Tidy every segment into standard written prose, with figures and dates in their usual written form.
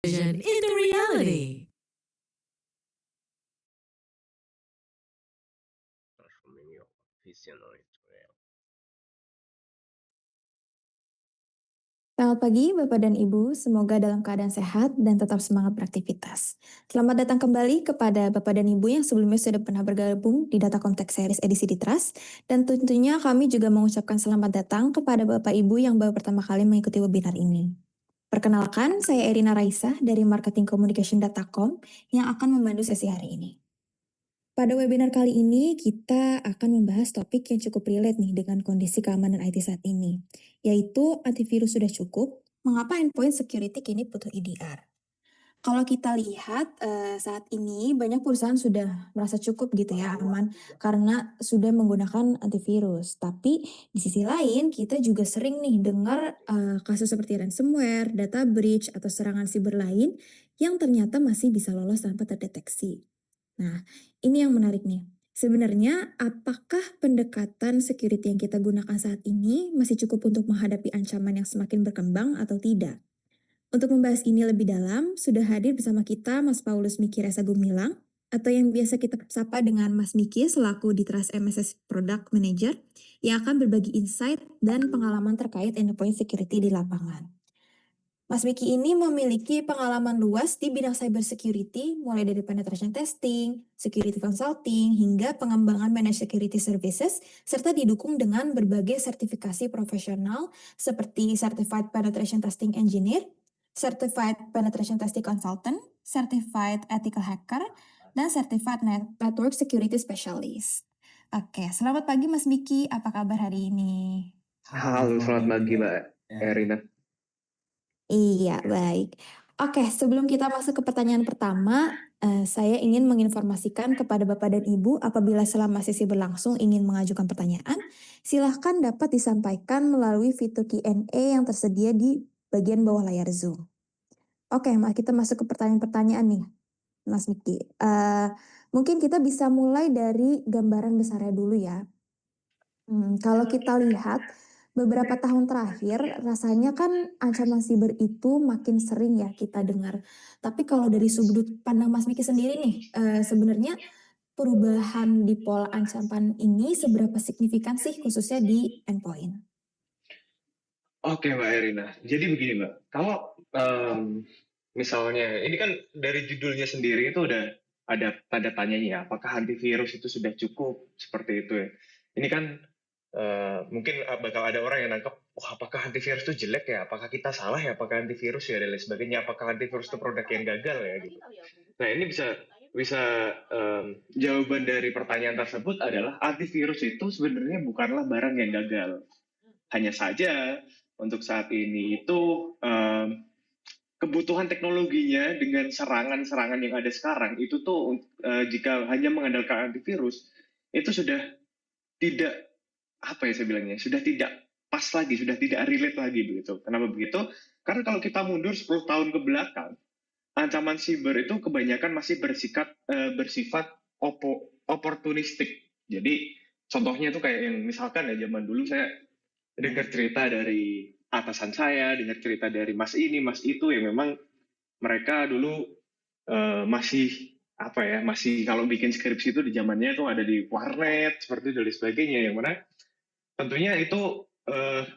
vision into reality. Transforming your vision into reality. Selamat pagi Bapak dan Ibu, semoga dalam keadaan sehat dan tetap semangat beraktivitas. Selamat datang kembali kepada Bapak dan Ibu yang sebelumnya sudah pernah bergabung di Data Contact Series edisi di Trust. Dan tentunya kami juga mengucapkan selamat datang kepada Bapak Ibu yang baru pertama kali mengikuti webinar ini. Perkenalkan, saya Erina Raisa dari Marketing Communication Datacom yang akan memandu sesi hari ini. Pada webinar kali ini, kita akan membahas topik yang cukup relate nih dengan kondisi keamanan IT saat ini, yaitu antivirus sudah cukup, mengapa endpoint security kini butuh EDR. Kalau kita lihat saat ini banyak perusahaan sudah merasa cukup gitu ya aman karena sudah menggunakan antivirus. Tapi di sisi lain kita juga sering nih dengar kasus seperti ransomware, data breach atau serangan siber lain yang ternyata masih bisa lolos tanpa terdeteksi. Nah, ini yang menarik nih. Sebenarnya, apakah pendekatan security yang kita gunakan saat ini masih cukup untuk menghadapi ancaman yang semakin berkembang atau tidak? Untuk membahas ini lebih dalam, sudah hadir bersama kita Mas Paulus Miki Resa Gumilang, atau yang biasa kita sapa dengan Mas Miki selaku di Trust MSS Product Manager, yang akan berbagi insight dan pengalaman terkait endpoint security di lapangan. Mas Miki ini memiliki pengalaman luas di bidang cyber security, mulai dari penetration testing, security consulting, hingga pengembangan managed security services, serta didukung dengan berbagai sertifikasi profesional seperti Certified Penetration Testing Engineer, Certified Penetration Testing Consultant, Certified Ethical Hacker, dan Certified Network Security Specialist. Oke, selamat pagi Mas Miki, apa kabar hari ini? Halo, selamat pagi Mbak Erina. Iya, baik. Oke, sebelum kita masuk ke pertanyaan pertama, saya ingin menginformasikan kepada Bapak dan Ibu apabila selama sesi berlangsung ingin mengajukan pertanyaan, silahkan dapat disampaikan melalui fitur Q&A yang tersedia di bagian bawah layar Zoom. Oke, kita masuk ke pertanyaan-pertanyaan nih, Mas Miki. Mungkin kita bisa mulai dari gambaran besarnya dulu ya. Kalau kita lihat beberapa tahun terakhir rasanya kan ancaman siber itu makin sering ya kita dengar. Tapi kalau dari sudut pandang Mas Miki sendiri nih, sebenarnya perubahan di pola ancaman ini seberapa signifikan sih khususnya di endpoint? Oke Mbak Erina, jadi begini Mbak, kalau misalnya ini kan dari judulnya sendiri itu udah ada tanda tanyanya ya, apakah antivirus itu sudah cukup seperti itu ya. Ini kan mungkin bakal ada orang yang nangkep, wah apakah antivirus itu jelek ya, apakah kita salah ya, apakah antivirus ya dan lain sebagainya, apakah antivirus itu produk yang gagal ya gitu. Nah ini bisa jawaban dari pertanyaan tersebut adalah antivirus itu sebenarnya bukanlah barang yang gagal. Hanya saja untuk saat ini itu kebutuhan teknologinya dengan serangan-serangan yang ada sekarang itu tuh jika hanya mengandalkan antivirus itu sudah tidak apa ya saya bilangnya sudah tidak pas lagi, sudah tidak relate lagi begitu. Kenapa begitu? Karena kalau kita mundur 10 tahun ke belakang, ancaman siber itu kebanyakan masih bersifat oportunistik. Jadi contohnya tuh kayak yang misalkan ya zaman dulu saya dengar cerita dari atasan saya, dengar cerita dari mas ini, mas itu yang memang mereka dulu masih apa ya, masih kalau bikin skripsi itu di zamannya itu ada di warnet seperti itu dan sebagainya, yang mana tentunya itu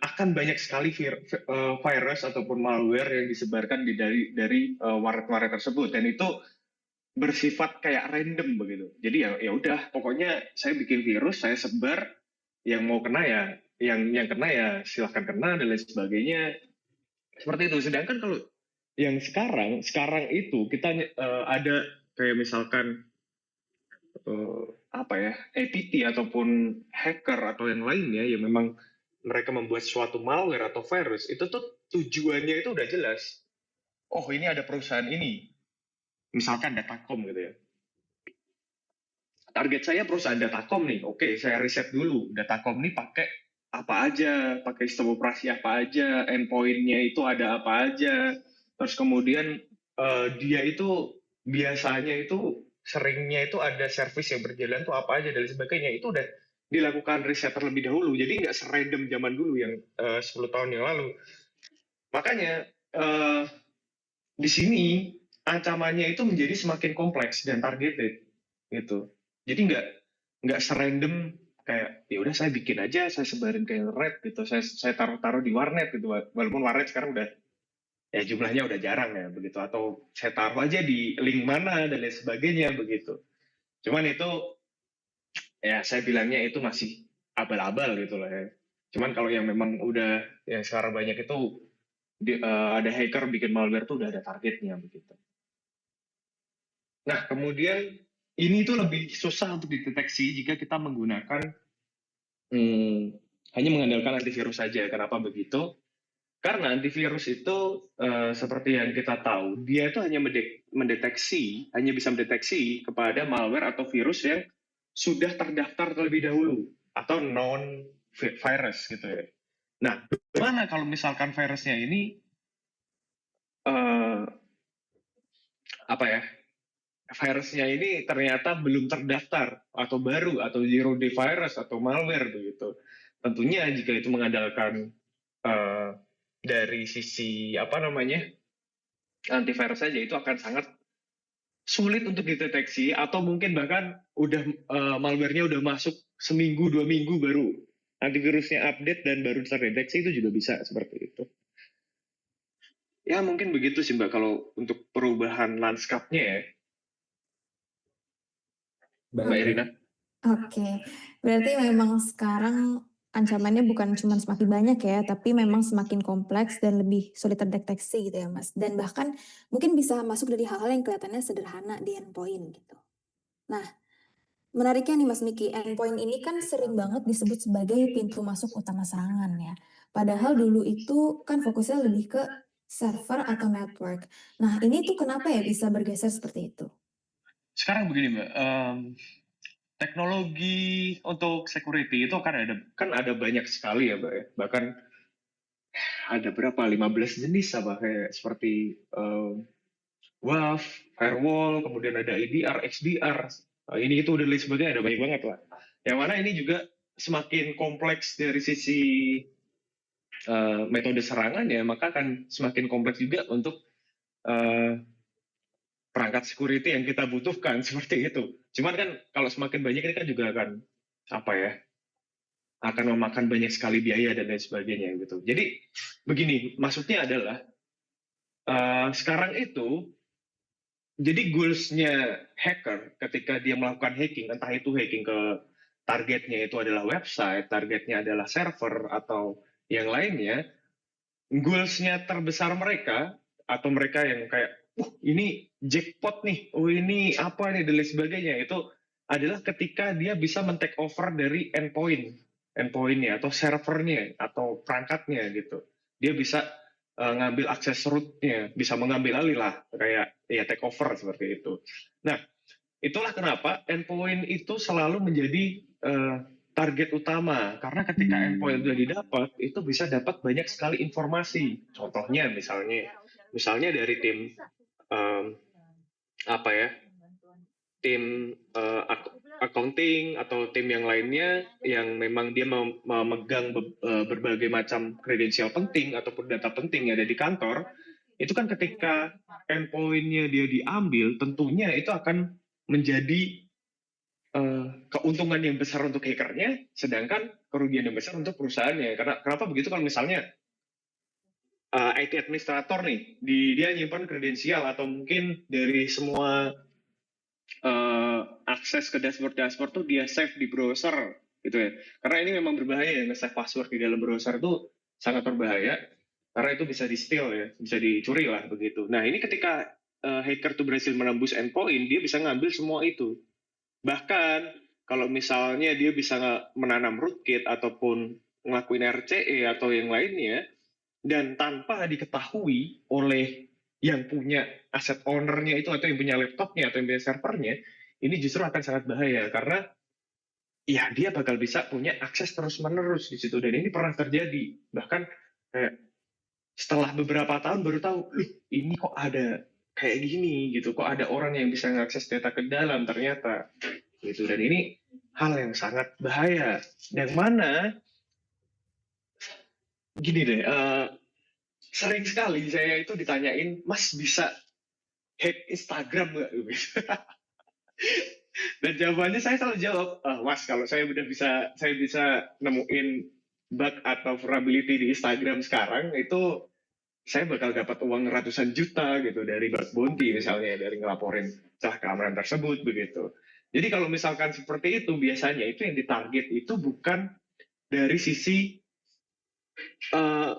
akan banyak sekali virus ataupun malware yang disebarkan dari warnet-warnet tersebut, dan itu bersifat kayak random begitu. Jadi ya udah pokoknya saya bikin virus, saya sebar, yang mau kena ya yang kena ya silahkan kena dan lain sebagainya seperti itu. Sedangkan kalau yang sekarang itu kita ada kayak misalkan apa ya, APT ataupun hacker atau yang lainnya yang memang mereka membuat suatu malware atau virus, itu tuh tujuannya itu udah jelas. Oh ini ada perusahaan ini, misalkan Datacom gitu ya. Target saya perusahaan Datacom nih. Oke, saya riset dulu. Datacom nih pakai apa aja, pakai sistem operasi apa aja, endpoint-nya itu ada apa aja. Terus kemudian dia itu biasanya itu seringnya itu ada service yang berjalan tuh apa aja dan sebagainya. Itu udah dilakukan riset terlebih dahulu. Jadi nggak serandom zaman dulu yang 10 tahun yang lalu. Makanya di sini ancamannya itu menjadi semakin kompleks dan targeted gitu. Jadi nggak serandom kayak ya udah saya bikin aja, saya sebarin ke red gitu, saya taruh di warnet gitu, walaupun warnet sekarang udah ya jumlahnya udah jarang ya begitu, atau saya taruh aja di link mana dan lain sebagainya begitu. Cuman itu ya saya bilangnya itu masih abal-abal gitu lah ya. Cuman kalau yang memang udah yang sekarang banyak itu ada hacker bikin malware tuh udah ada targetnya begitu. Nah, kemudian ini tuh lebih susah untuk dideteksi jika kita menggunakan hanya mengandalkan antivirus saja. Kenapa begitu? Karena antivirus itu seperti yang kita tahu, dia itu hanya hanya bisa mendeteksi kepada malware atau virus yang sudah terdaftar terlebih dahulu atau non virus gitu ya. Nah, bagaimana kalau misalkan virusnya ini apa ya? Virusnya ini ternyata belum terdaftar atau baru atau zero day virus atau malware begitu. Tentunya jika itu mengandalkan dari sisi apa namanya antivirus saja itu akan sangat sulit untuk dideteksi atau mungkin bahkan udah malware-nya udah masuk seminggu 2 minggu baru antivirusnya update dan baru terdeteksi itu juga bisa seperti itu. Ya mungkin begitu sih Mbak kalau untuk perubahan lanskapnya ya. Mbak Irina. Oke, berarti memang sekarang ancamannya bukan cuma semakin banyak ya, tapi memang semakin kompleks dan lebih sulit terdeteksi gitu ya Mas. Dan bahkan mungkin bisa masuk dari hal-hal yang kelihatannya sederhana di endpoint gitu. Nah, menariknya nih Mas Miki, endpoint ini kan sering banget disebut sebagai pintu masuk utama serangan ya. Padahal dulu itu kan fokusnya lebih ke server atau network. Nah, ini tuh kenapa ya bisa bergeser seperti itu? Sekarang begini Mbak, teknologi untuk security itu kan ada banyak sekali ya Mbak ya. Bahkan ada berapa 15 jenis apa kayak seperti WAF, firewall, kemudian ada EDR, XDR, ini itu dan lain sebagainya ada banyak banget lah. Yang mana ini juga semakin kompleks dari sisi metode serangannya, maka akan semakin kompleks juga untuk perangkat security yang kita butuhkan seperti itu. Cuman kan kalau semakin banyak ini kan juga akan apa ya, akan memakan banyak sekali biaya dan lain sebagainya gitu. Jadi begini, maksudnya adalah sekarang itu jadi goals-nya hacker ketika dia melakukan hacking, entah itu hacking ke targetnya itu adalah website, targetnya adalah server atau yang lainnya, goals-nya terbesar mereka atau mereka yang kayak, ini jackpot nih, ini apa nih dan lain sebagainya itu adalah ketika dia bisa men-take over dari endpoint-nya atau servernya atau perangkatnya gitu. Dia bisa ngambil akses root-nya, bisa mengambil alih lah, kayak ya take over seperti itu. Nah, itulah kenapa endpoint itu selalu menjadi target utama, karena ketika endpoint sudah didapat, itu bisa dapat banyak sekali informasi. Contohnya misalnya dari tim apa ya, tim accounting atau tim yang lainnya yang memang dia memegang berbagai macam kredensial penting ataupun data penting yang ada di kantor, itu kan ketika endpoint-nya dia diambil, tentunya itu akan menjadi keuntungan yang besar untuk hackernya, sedangkan kerugian yang besar untuk perusahaannya. Kenapa begitu? Kalau misalnya IT administrator nih, dia nyimpan kredensial atau mungkin dari semua akses ke dashboard tuh dia save di browser gitu ya. Karena ini memang berbahaya ya, nge-save password di dalam browser itu sangat berbahaya karena itu bisa di-steal ya, bisa dicuri lah begitu. Nah, ini ketika hacker tuh berhasil menembus endpoint, dia bisa ngambil semua itu. Bahkan kalau misalnya dia bisa menanam rootkit ataupun ngelakuin RCE atau yang lainnya dan tanpa diketahui oleh yang punya aset ownernya itu atau yang punya laptopnya atau yang punya servernya, ini justru akan sangat bahaya karena ya dia bakal bisa punya akses terus-menerus di situ dan ini pernah terjadi. Bahkan setelah beberapa tahun baru tahu, ini kok ada kayak gini gitu, kok ada orang yang bisa mengakses data ke dalam ternyata gitu. Dan ini hal yang sangat bahaya. Yang mana gini deh, sering sekali saya itu ditanyain, Mas bisa hack Instagram nggak? Dan jawabannya saya selalu jawab, Mas kalau saya bisa nemuin bug atau vulnerability di Instagram sekarang itu saya bakal dapat uang ratusan juta gitu dari bug bounty misalnya dari ngelaporin celah keamanan tersebut begitu. Jadi kalau misalkan seperti itu biasanya itu yang ditarget itu bukan dari sisi eh,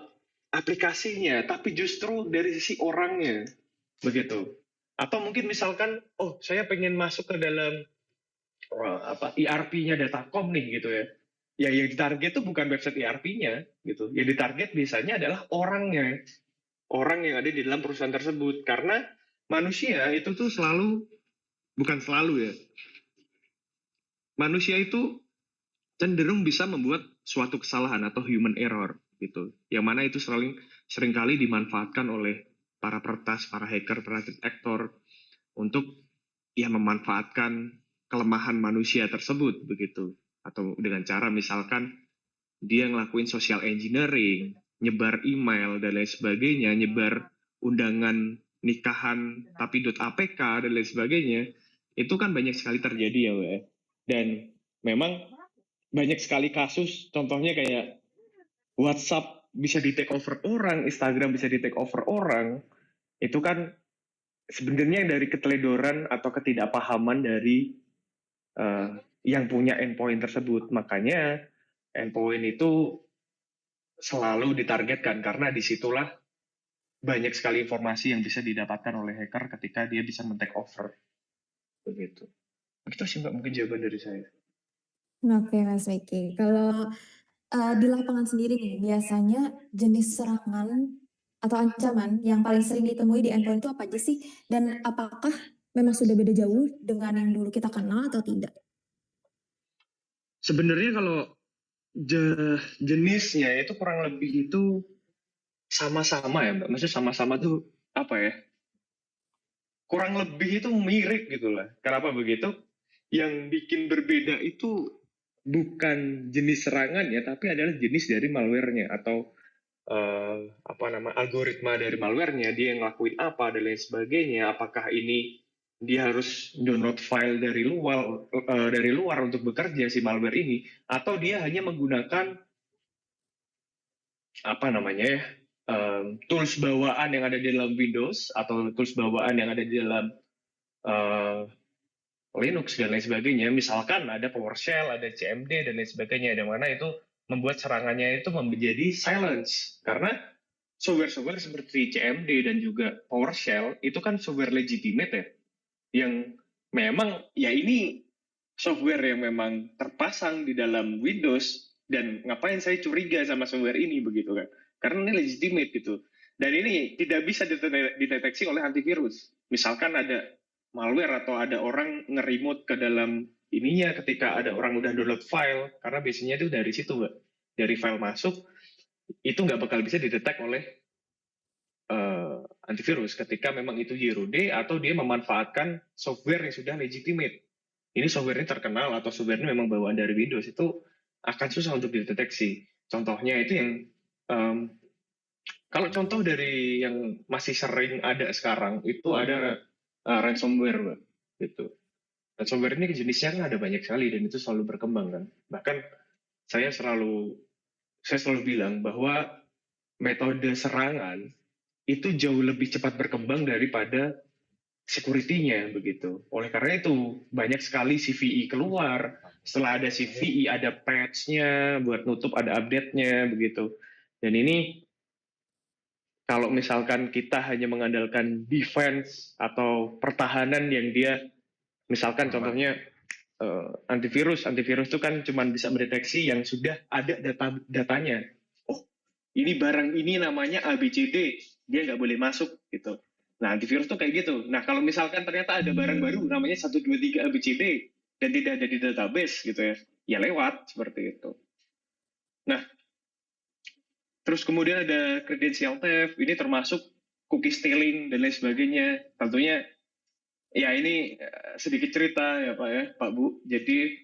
aplikasinya, tapi justru dari sisi orangnya begitu. Atau mungkin misalkan, oh saya pengen masuk ke dalam ERP-nya Datacom nih gitu ya. Ya yang ditarget itu bukan website ERP-nya gitu. Yang ditarget biasanya adalah orangnya, orang yang ada di dalam perusahaan tersebut. Karena manusia itu tuh bukan selalu ya. Manusia itu cenderung bisa membuat suatu kesalahan atau human error gitu. Yang mana itu seringkali dimanfaatkan oleh para peretas, para hacker, para aktor untuk ya memanfaatkan kelemahan manusia tersebut begitu. Atau dengan cara misalkan dia ngelakuin social engineering, nyebar email dan lain sebagainya, nyebar undangan nikahan tapi .apk dan lain sebagainya, itu kan banyak sekali terjadi ya, We. Dan memang banyak sekali kasus, contohnya kayak WhatsApp bisa di take over orang, Instagram bisa di take over orang, itu kan sebenarnya dari keteledoran atau ketidakpahaman dari yang punya endpoint tersebut. Makanya endpoint itu selalu ditargetkan karena disitulah banyak sekali informasi yang bisa didapatkan oleh hacker ketika dia bisa men-take over. Begitu. Itu sih Mbak mungkin jawaban dari saya. Oke, Mas Vicky. Kalau di lapangan sendiri nih, biasanya jenis serangan atau ancaman yang paling sering ditemui di endpoint itu apa aja sih? Dan apakah memang sudah beda jauh dengan yang dulu kita kenal atau tidak? Sebenarnya kalau jenisnya itu kurang lebih itu sama-sama ya Mbak. Maksudnya sama-sama tuh apa ya? Kurang lebih itu mirip gitu lah. Kenapa begitu? Yang bikin berbeda itu bukan jenis serangan ya, tapi adalah jenis dari malware-nya atau algoritma dari malware-nya, dia yang ngelakuin apa dan lain sebagainya. Apakah ini dia harus download file dari luar untuk bekerja si malware ini, atau dia hanya menggunakan tools bawaan yang ada di dalam Windows atau tools bawaan yang ada di dalam uh, Linux dan lain sebagainya. Misalkan ada PowerShell, ada CMD dan lain sebagainya, yang mana itu membuat serangannya itu menjadi silence. Karena software-software seperti CMD dan juga PowerShell itu kan software legitimate ya, yang memang ya ini software yang memang terpasang di dalam Windows dan ngapain saya curiga sama software ini begitu kan? Karena ini legitimate gitu. Dan ini tidak bisa dideteksi oleh antivirus. Misalkan ada malware atau ada orang nge-remote ke dalam ininya ketika ada orang udah download file, karena biasanya itu dari situ Mbak. Dari file masuk, itu nggak bakal bisa didetek oleh antivirus ketika memang itu zero day atau dia memanfaatkan software yang sudah legitimate. Ini software ini terkenal atau software ini memang bawaan dari Windows, itu akan susah untuk dideteksi. Contohnya itu yang kalau contoh dari yang masih sering ada sekarang itu ada ransomware, Mbak. Gitu. Ransomware ini jenisnya kan ada banyak sekali dan itu selalu berkembang kan. Bahkan saya selalu bilang bahwa metode serangan itu jauh lebih cepat berkembang daripada security-nya begitu. Oleh karena itu banyak sekali CVE keluar. Setelah ada CVE ada patch-nya buat nutup, ada update-nya begitu. Dan ini kalau misalkan kita hanya mengandalkan defense atau pertahanan yang dia misalkan contohnya antivirus itu kan cuma bisa mendeteksi yang sudah ada datanya. Oh, ini barang ini namanya ABCD, dia nggak boleh masuk gitu. Nah, antivirus tuh kayak gitu. Nah, kalau misalkan ternyata ada barang baru namanya 123 ABCD dan tidak ada di database gitu ya, ya lewat seperti itu. Nah, terus kemudian ada credential theft, ini termasuk cookie stealing dan lain sebagainya. Tentunya ya ini sedikit cerita ya Pak ya, Pak Bu. Jadi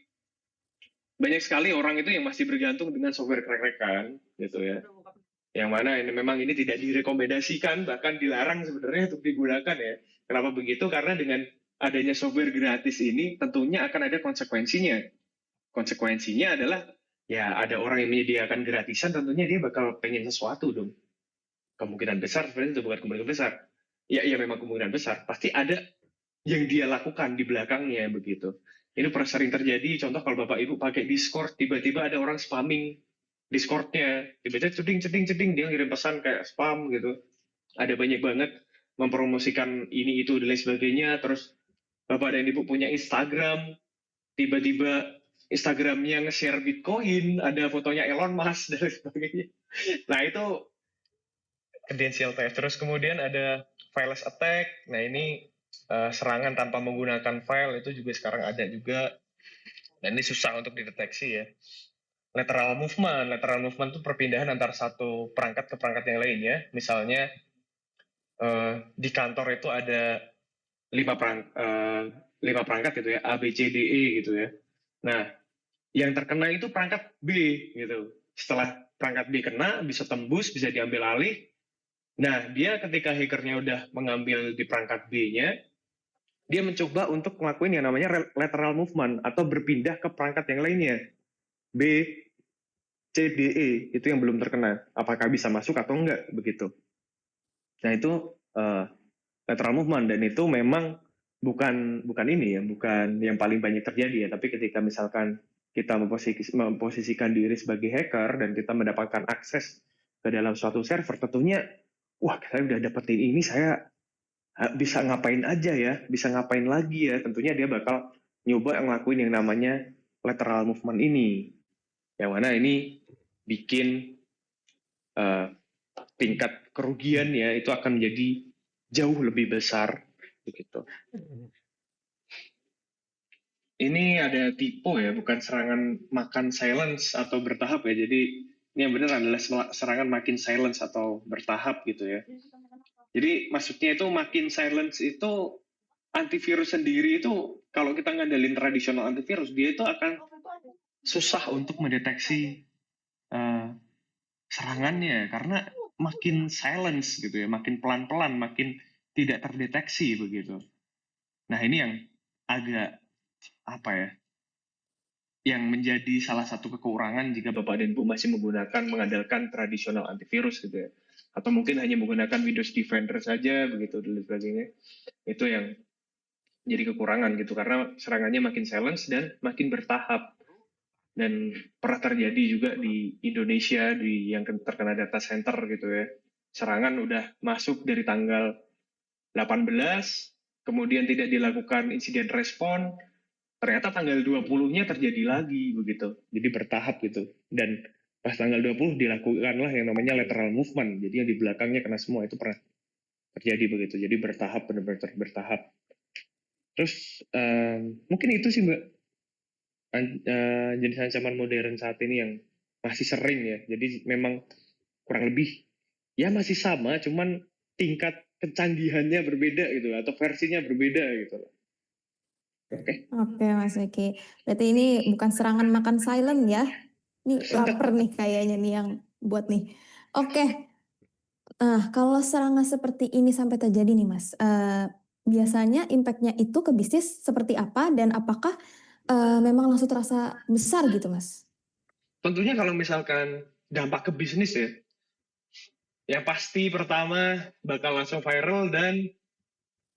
banyak sekali orang itu yang masih bergantung dengan software crack-crackan gitu ya. Yang mana ini memang ini tidak direkomendasikan, bahkan dilarang sebenarnya untuk digunakan ya. Kenapa begitu? Karena dengan adanya software gratis ini tentunya akan ada konsekuensinya. Konsekuensinya adalah ya ada orang yang menyediakan gratisan, tentunya dia bakal pengen sesuatu dong. Kemungkinan besar sebenarnya itu bukan kemungkinan besar. Ya, iya memang kemungkinan besar. Pasti ada yang dia lakukan di belakangnya begitu. Ini pernah sering terjadi. Contoh kalau Bapak Ibu pakai Discord, tiba-tiba ada orang spamming Discord-nya, tiba-tiba ceding dia ngirim pesan kayak spam gitu. Ada banyak banget mempromosikan ini itu dan lain sebagainya. Terus Bapak dan Ibu punya Instagram, tiba-tiba Instagramnya nge-share Bitcoin, ada fotonya Elon Musk dan lain sebagainya. Nah itu credential theft. Terus kemudian ada fileless attack. Nah ini serangan tanpa menggunakan file itu juga sekarang ada juga. Dan ini susah untuk dideteksi ya. Lateral movement itu perpindahan antara satu perangkat ke perangkat yang lain ya. Misalnya di kantor itu ada 5 perangkat gitu ya, A, B, C, D, E gitu ya. Nah, yang terkena itu perangkat B gitu. Setelah perangkat B kena, bisa tembus, bisa diambil alih. Nah, dia ketika hackernya udah mengambil di perangkat B-nya, dia mencoba untuk ngelakuin yang namanya lateral movement atau berpindah ke perangkat yang lainnya. B, C, D, E itu yang belum terkena. Apakah bisa masuk atau enggak begitu. Nah, itu lateral movement dan itu memang bukan ini ya, bukan yang paling banyak terjadi ya, tapi ketika misalkan kita memposisikan diri sebagai hacker dan kita mendapatkan akses ke dalam suatu server, tentunya wah saya udah dapetin ini, saya bisa ngapain aja ya, bisa ngapain lagi ya, tentunya dia bakal nyoba ngelakuin yang namanya lateral movement ini, yang mana ini bikin tingkat kerugiannya itu akan menjadi jauh lebih besar begitu. Ini ada tipe ya, bukan serangan makan silence atau bertahap ya. Jadi ini yang benar adalah serangan makin silence atau bertahap gitu ya. Jadi maksudnya itu makin silence itu antivirus sendiri itu kalau kita ngandelin tradisional antivirus dia itu akan susah untuk mendeteksi serangannya karena makin silence gitu ya, makin pelan-pelan, makin tidak terdeteksi begitu. Nah ini yang agak apa ya, yang menjadi salah satu kekurangan jika Bapak dan Ibu masih mengandalkan tradisional antivirus gitu ya. Atau mungkin hanya menggunakan Windows Defender saja begitu dan sebagainya. Itu yang jadi kekurangan gitu karena serangannya makin silence dan makin bertahap. Dan pernah terjadi juga di Indonesia di yang terkena data center gitu ya. Serangan udah masuk dari tanggal 18, kemudian tidak dilakukan insiden respon, ternyata tanggal 20-nya terjadi lagi begitu. Jadi bertahap gitu. Dan pas tanggal 20 dilakukanlah yang namanya lateral movement. Jadi yang di belakangnya kena semua, itu pernah terjadi begitu. Jadi bertahap, benar-benar bertahap. Terus mungkin itu sih Mbak, jenis ancaman modern saat ini yang masih sering ya. Jadi memang kurang lebih ya masih sama, cuman tingkat kecanggihannya berbeda gitu atau versinya berbeda gitu. Oke. Oke Mas Vicky, berarti ini bukan serangan makan silent ya? Ini lapar nih kayaknya nih yang buat nih. Oke, nah kalau serangan seperti ini sampai terjadi nih Mas, biasanya impact-nya itu ke bisnis seperti apa dan apakah memang langsung terasa besar gitu Mas? Tentunya kalau misalkan dampak ke bisnis ya, yang pasti pertama bakal langsung viral dan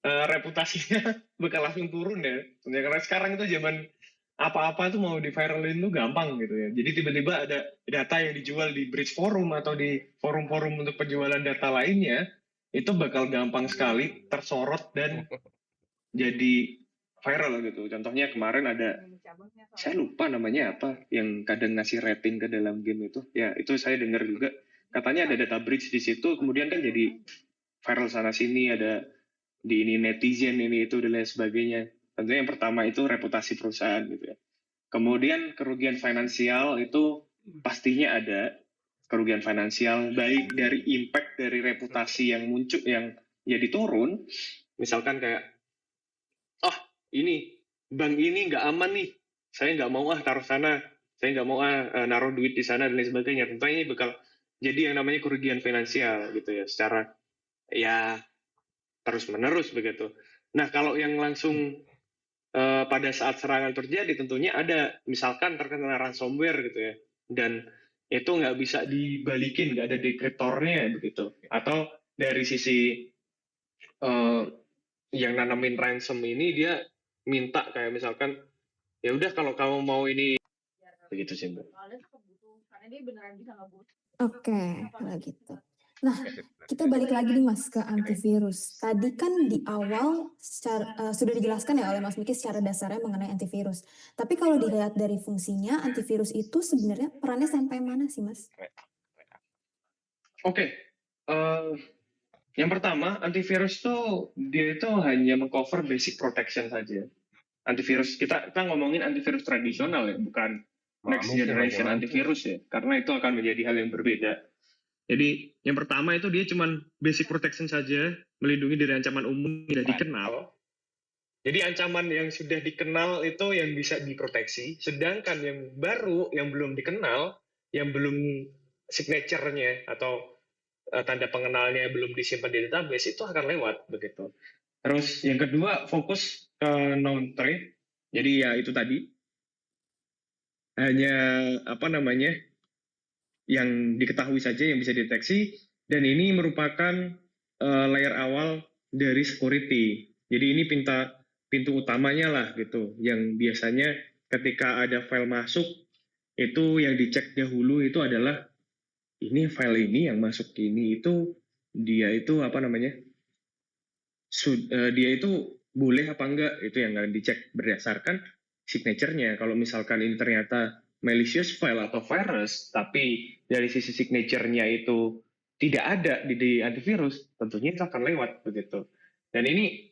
reputasinya bakal langsung turun ya. Karena sekarang itu zaman apa-apa tuh mau di-viralin tuh gampang gitu ya. Jadi tiba-tiba ada data yang dijual di Bridge Forum atau di forum-forum untuk penjualan data lainnya, itu bakal gampang sekali tersorot dan jadi viral gitu. Contohnya kemarin ada, saya lupa namanya apa, yang kadang ngasih rating ke dalam game itu. Ya itu saya dengar juga. Katanya ada data breach di situ, kemudian kan jadi viral sana sini, ada di ini netizen ini itu dan lain sebagainya. Tentunya yang pertama itu reputasi perusahaan gitu ya. Kemudian kerugian finansial itu pastinya ada kerugian finansial baik dari impact dari reputasi yang muncul yang jadi turun. Misalkan kayak ini bank ini nggak aman nih, saya nggak mau taruh sana, saya nggak mau naruh duit di sana dan lain sebagainya. Tentunya ini bakal jadi yang namanya kerugian finansial gitu ya, secara ya terus-menerus begitu. Nah, kalau yang langsung pada saat serangan terjadi tentunya ada misalkan terkena ransomware gitu ya, dan itu nggak bisa dibalikin, nggak ada dekriptornya begitu. Atau dari sisi eh, yang nanamin ransom ini dia minta kayak misalkan ya udah kalau kamu mau ini begitu sih Mbak. Oke, kalau gitu. Nah, kita balik lagi nih Mas ke antivirus. Tadi kan di awal sudah dijelaskan ya oleh Mas Miki secara dasarnya mengenai antivirus. Tapi kalau dilihat dari fungsinya, antivirus itu sebenarnya perannya sampai mana sih Mas? Oke, yang pertama antivirus tuh dia itu hanya mengcover basic protection saja. Antivirus kita ngomongin antivirus tradisional ya, bukan next generation antivirus ya, karena itu akan menjadi hal yang berbeda. Jadi yang pertama itu dia cuma basic protection saja, melindungi dari ancaman umum yang sudah dikenal. Jadi ancaman yang sudah dikenal itu yang bisa diproteksi, sedangkan yang baru yang belum dikenal, yang belum signature-nya atau tanda pengenalnya belum disimpan di database itu akan lewat begitu. Terus yang kedua fokus ke known threat. Jadi ya itu tadi hanya yang diketahui saja yang bisa dideteksi, dan ini merupakan layer awal dari security. Jadi ini pintu utamanya lah gitu, yang biasanya ketika ada file masuk itu yang dicek dahulu itu adalah ini file ini yang masuk ini itu dia itu dia itu boleh apa enggak, itu yang akan dicek berdasarkan signature-nya. Kalau misalkan ini ternyata malicious file atau virus, tapi dari sisi signature-nya itu tidak ada di antivirus, tentunya itu akan lewat begitu. Dan ini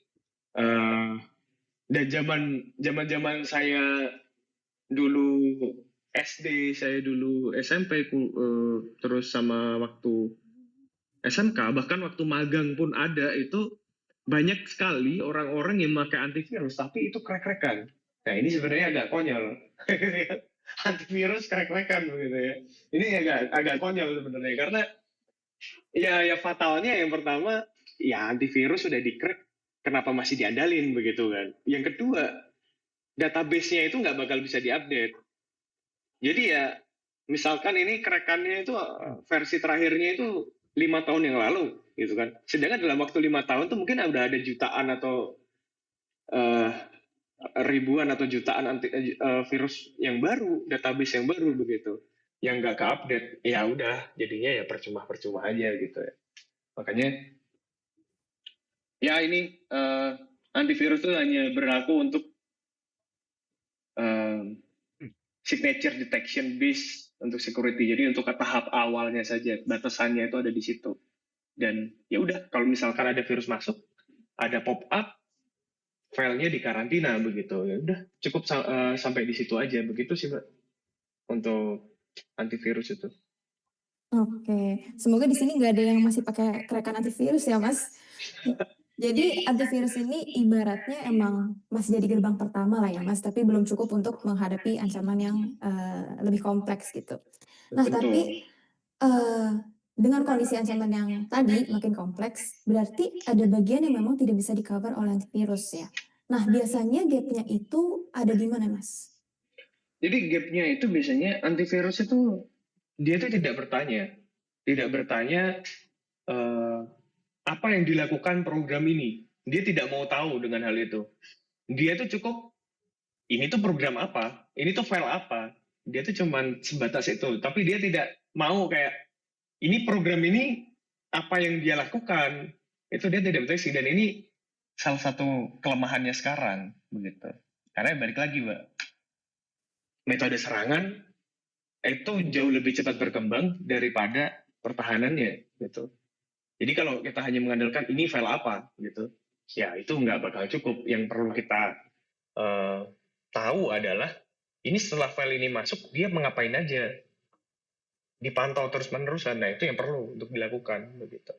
dan zaman saya dulu SD, saya dulu SMP, terus sama waktu SMK, bahkan waktu magang pun ada, itu banyak sekali orang-orang yang memakai antivirus, tapi itu krek-krekan. Nah ini sebenarnya agak konyol. Antivirus krek-krekan begitu ya. Ini agak konyol sebenarnya, karena ya fatalnya yang pertama, ya antivirus sudah di-crack, kenapa masih diandalin begitu kan. Yang kedua, database-nya itu nggak bakal bisa diupdate. Jadi ya, misalkan ini krekannya itu versi terakhirnya itu 5 tahun yang lalu, gitu kan. Sedangkan dalam waktu 5 tahun tuh mungkin udah ada jutaan atau ribuan atau jutaan virus yang baru, database yang baru begitu, yang nggak ke-update. Ya udah, jadinya ya percuma aja gitu ya. Makanya, ya ini antivirus itu hanya berlaku untuk signature detection base untuk security. Jadi untuk tahap awalnya saja, batasannya itu ada di situ. Dan ya udah, kalau misalkan ada virus masuk, ada pop up, filenya dikarantina begitu. Ya udah, cukup sampai di situ aja. Begitu sih, Mbak, untuk antivirus itu. Oke, semoga di sini nggak ada yang masih pakai crack antivirus ya, Mas. Jadi antivirus ini ibaratnya emang masih jadi gerbang pertama lah ya Mas, tapi belum cukup untuk menghadapi ancaman yang lebih kompleks gitu. Nah tapi dengan kondisi ancaman yang tadi makin kompleks, berarti ada bagian yang memang tidak bisa di-cover oleh antivirus ya. Nah biasanya gapnya itu ada di mana Mas? Jadi gapnya itu biasanya antivirus itu dia itu tidak bertanya apa yang dilakukan program ini. Dia tidak mau tahu dengan hal itu. Dia tuh cukup, ini tuh program apa, ini tuh file apa. Dia tuh cuman sebatas itu. Tapi dia tidak mau kayak, ini program ini apa yang dia lakukan. Itu dia tidak deteksi. Dan ini salah satu kelemahannya sekarang. Begitu. Karena balik lagi, Mbak. Metode serangan itu jauh lebih cepat berkembang daripada pertahanannya. Gitu. Jadi kalau kita hanya mengandalkan ini file apa gitu, ya itu nggak bakal cukup. Yang perlu kita tahu adalah ini setelah file ini masuk dia mengapain aja, dipantau terus-menerusan. Nah itu yang perlu untuk dilakukan begitu.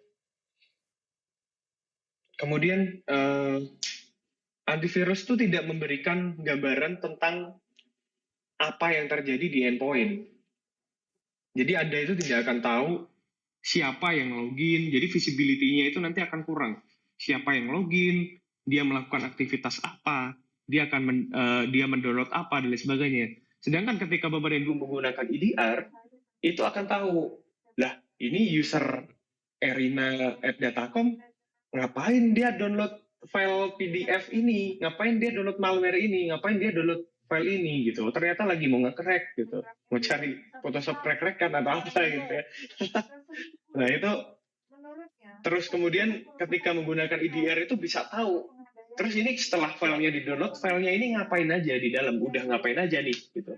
Kemudian antivirus itu tidak memberikan gambaran tentang apa yang terjadi di endpoint. Jadi Anda itu tidak akan tahu siapa yang login. Jadi visibility-nya itu nanti akan kurang. Siapa yang login, dia melakukan aktivitas apa, dia mendownload apa dan lain sebagainya. Sedangkan ketika Bapak dan Ibu menggunakan EDR, itu akan tahu, lah ini user erina@datacom, ngapain dia download file PDF ini, ngapain dia download malware ini, ngapain dia download file ini gitu. Ternyata lagi mau nge-crack gitu, mau cari Photoshop crack-crackan atau apa gitu ya. Nah itu terus kemudian ketika menggunakan EDR itu bisa tahu. Terus ini setelah filenya di-download, filenya ini ngapain aja di dalam, udah ngapain aja nih gitu.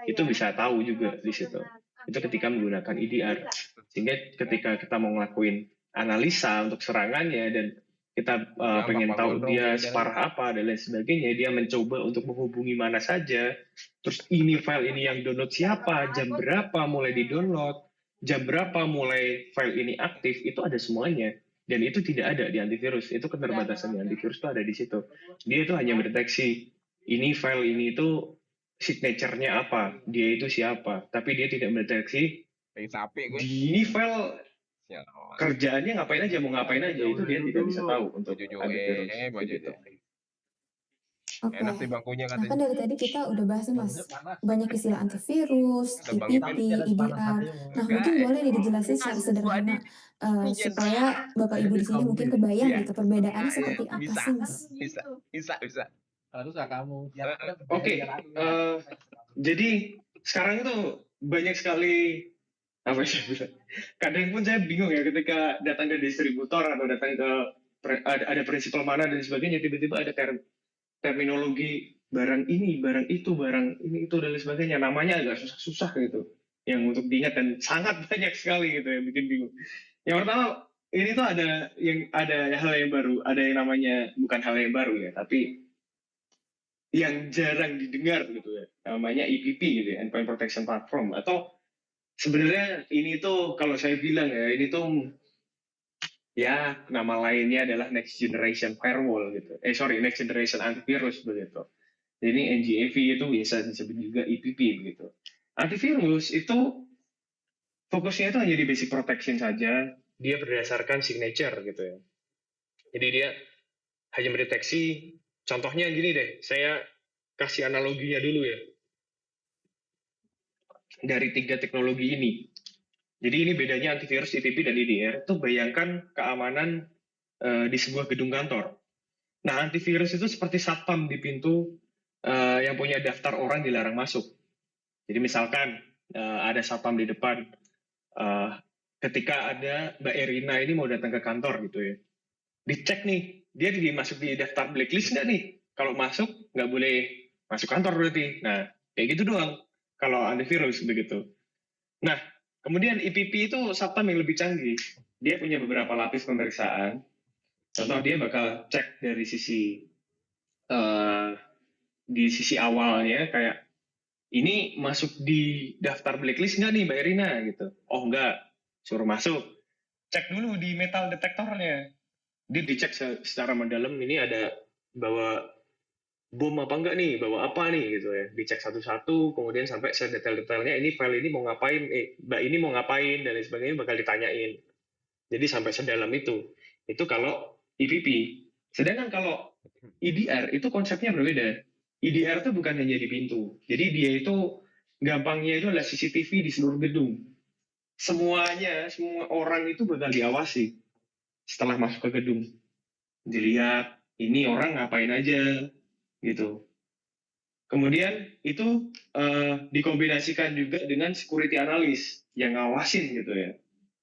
Itu bisa tahu juga di situ. Itu ketika menggunakan EDR. Sehingga ketika kita mau ngelakuin analisa untuk serangannya dan kita pengen tahu dia separah apa dan lain sebagainya, dia mencoba untuk menghubungi mana saja. Terus ini file ini yang download siapa, jam berapa mulai di-download, jam berapa mulai file ini aktif, itu ada semuanya. Dan itu tidak ada di antivirus. Itu keterbatasan di antivirus itu ada di situ. Dia itu hanya mendeteksi ini file ini itu signature-nya apa, dia itu siapa, tapi dia tidak mendeteksi di file kerjaannya ngapain aja, mau ngapain aja, itu dia tidak bisa tahu untuk antivirus. Gitu. Oke, nah kan dari tadi kita udah bahas nih Mas, banyak istilah antivirus, IPP, EDR. Nah mungkin boleh nih dijelasin secara sederhana supaya Bapak Ibu di sini mungkin kebayang gitu perbedaannya seperti apa sih Mas? Bisa. Harus kamu. Oke, jadi sekarang itu banyak sekali apa sih? Kadang pun saya bingung ya ketika datang ke distributor atau datang ke ada prinsipal mana dan sebagainya, tiba-tiba ada terminologi barang ini, barang itu, barang ini itu dan lain sebagainya, namanya agak susah-susah gitu, yang untuk diingat dan sangat banyak sekali gitu ya, bikin bingung. Yang pertama, ini tuh ada hal yang baru, ada yang namanya bukan hal yang baru ya, tapi yang jarang didengar gitu ya, namanya EPP gitu ya, Endpoint Protection Platform, atau sebenarnya ini tuh kalau saya bilang ya, ini tuh ya nama lainnya adalah Next Generation Firewall gitu. Next Generation Antivirus begitu. Jadi NGAV itu biasa disebut juga EPP begitu. Antivirus itu fokusnya itu hanya di basic protection saja. Dia berdasarkan signature gitu ya. Jadi dia hanya mendeteksi, contohnya gini deh, saya kasih analoginya dulu ya. Dari 3 teknologi ini. Jadi ini bedanya antivirus, ITP, dan EDR. Itu bayangkan keamanan di sebuah gedung kantor. Nah, antivirus itu seperti satpam di pintu yang punya daftar orang dilarang masuk. Jadi misalkan ada satpam di depan, ketika ada Mbak Erina ini mau datang ke kantor gitu ya, dicek nih, dia dimasuk di daftar blacklist nggak nih? Kalau masuk, nggak boleh masuk kantor berarti. Nah, kayak gitu doang kalau antivirus begitu. Nah, kemudian IPP itu satpam yang lebih canggih. Dia punya beberapa lapis pemeriksaan. Contoh dia bakal cek dari sisi di sisi awalnya kayak ini masuk di daftar blacklist nggak nih Mbak Erina gitu. Oh nggak, suruh masuk. Cek dulu di metal detektornya. Dia dicek secara mendalam ini ada bawa bom apa enggak nih, bawa apa nih gitu ya. Dicek satu-satu, kemudian sampai sedetail-detailnya ini file ini mau ngapain, Mbak ini mau ngapain dan lain sebagainya bakal ditanyain. Jadi sampai sedalam itu. Itu kalau EPP. Sedangkan kalau EDR itu konsepnya berbeda. EDR itu bukan hanya di pintu. Jadi dia itu gampangnya itu adalah CCTV di seluruh gedung. Semuanya, semua orang itu bakal diawasi setelah masuk ke gedung. Dilihat ini orang ngapain aja gitu. Kemudian itu dikombinasikan juga dengan security analyst yang ngawasin gitu ya.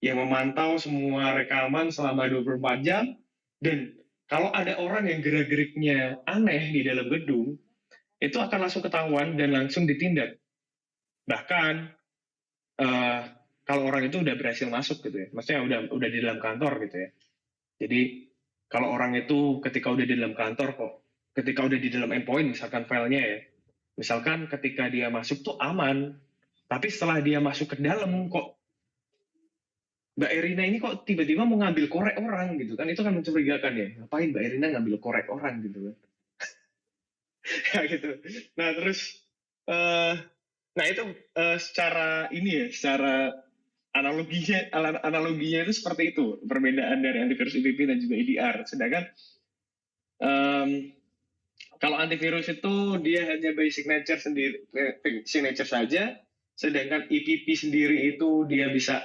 Yang memantau semua rekaman selama 24 jam, dan kalau ada orang yang gerak-geriknya aneh di dalam gedung, itu akan langsung ketahuan dan langsung ditindak. Bahkan kalau orang itu udah berhasil masuk gitu ya, maksudnya udah di dalam kantor gitu ya. Jadi kalau orang itu ketika udah di dalam kantor kok, ketika udah di dalam endpoint misalkan filenya ya, misalkan ketika dia masuk tuh aman, tapi setelah dia masuk ke dalam kok Mbak Erina ini kok tiba-tiba mau ngambil korek orang gitu kan, itu kan mencurigakan ya, ngapain Mbak Erina ngambil korek orang gitu kan. Ya gitu. Nah terus nah itu secara ini ya, secara analoginya itu seperti itu, perbedaan dari antivirus EPP dan juga EDR. Sedangkan kalau antivirus itu dia hanya by signature saja, sedangkan EPP sendiri itu dia bisa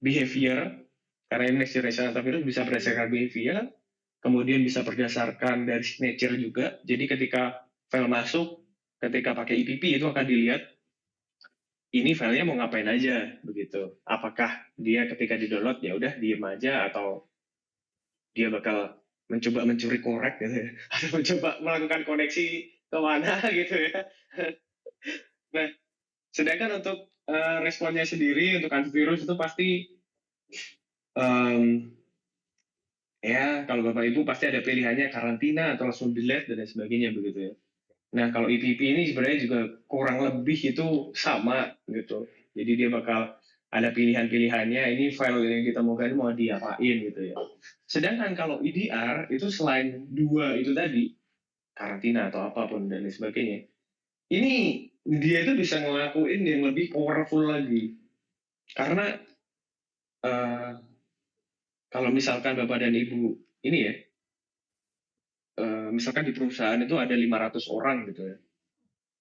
behavior, karena ini next generation antivirus bisa berdasarkan behavior, kemudian bisa berdasarkan dari signature juga. Jadi ketika file masuk, ketika pakai EPP itu akan dilihat ini filenya mau ngapain aja begitu. Apakah dia ketika di-download ya udah diem aja, atau dia bakal mencoba mencuri korek gitu ya, atau mencoba melakukan koneksi kemana gitu ya. Nah, sedangkan untuk responnya sendiri untuk antivirus itu pasti ya kalau Bapak Ibu pasti ada pilihannya karantina atau langsung delete dan lain sebagainya begitu ya. Nah, kalau EPP ini sebenarnya juga kurang lebih itu sama gitu. Jadi dia bakal ada pilihan-pilihannya, ini file yang ditemukan mau diapain gitu ya. Sedangkan kalau EDR itu selain dua itu tadi, karantina atau apapun dan lain sebagainya, ini dia itu bisa ngelakuin yang lebih powerful lagi. Karena kalau misalkan Bapak dan Ibu ini ya, misalkan di perusahaan itu ada 500 orang gitu ya,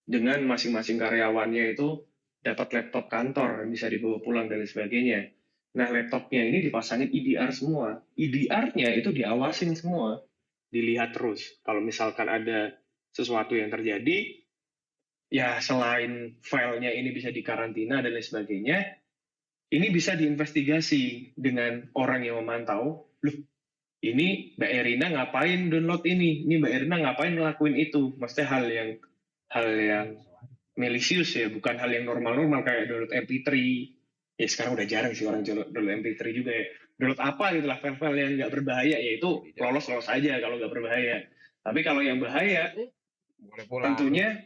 dengan masing-masing karyawannya itu dapat laptop kantor, bisa dibawa pulang dan lain sebagainya. Nah, laptopnya ini dipasangin EDR semua. EDR-nya itu diawasin semua, dilihat terus. Kalau misalkan ada sesuatu yang terjadi, ya selain filenya ini bisa dikarantina dan lain sebagainya, ini bisa diinvestigasi dengan orang yang memantau. Loh, ini Mbak Erina ngapain download ini Mbak Erina ngapain ngelakuin itu. Maksudnya hal yang malicious ya, bukan hal yang normal-normal kayak download MP3. Ya sekarang udah jarang sih orang download MP3 juga ya. Download apa gitu lah, file-file yang nggak berbahaya, ya itu lolos-lolos aja kalau nggak berbahaya. Tapi kalau yang bahaya, tentunya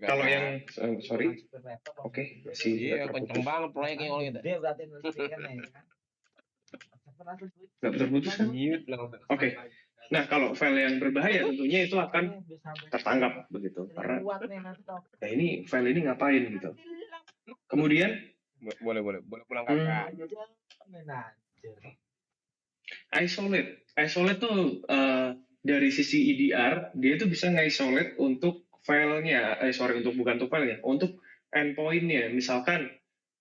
kalau yang sorry, oke, masih Iya, kenceng banget proyeknya kalau gitu. Dia berarti nanti kan ya. nggak putus kan? Oke. Nah, kalau file yang berbahaya tentunya itu akan tertangkap begitu, karena ya ini file ini ngapain gitu. Kemudian Boleh pulang kakak. Isolate tuh dari sisi EDR dia tuh bisa nge-isolate untuk filenya, untuk filenya, untuk endpoint-nya. Misalkan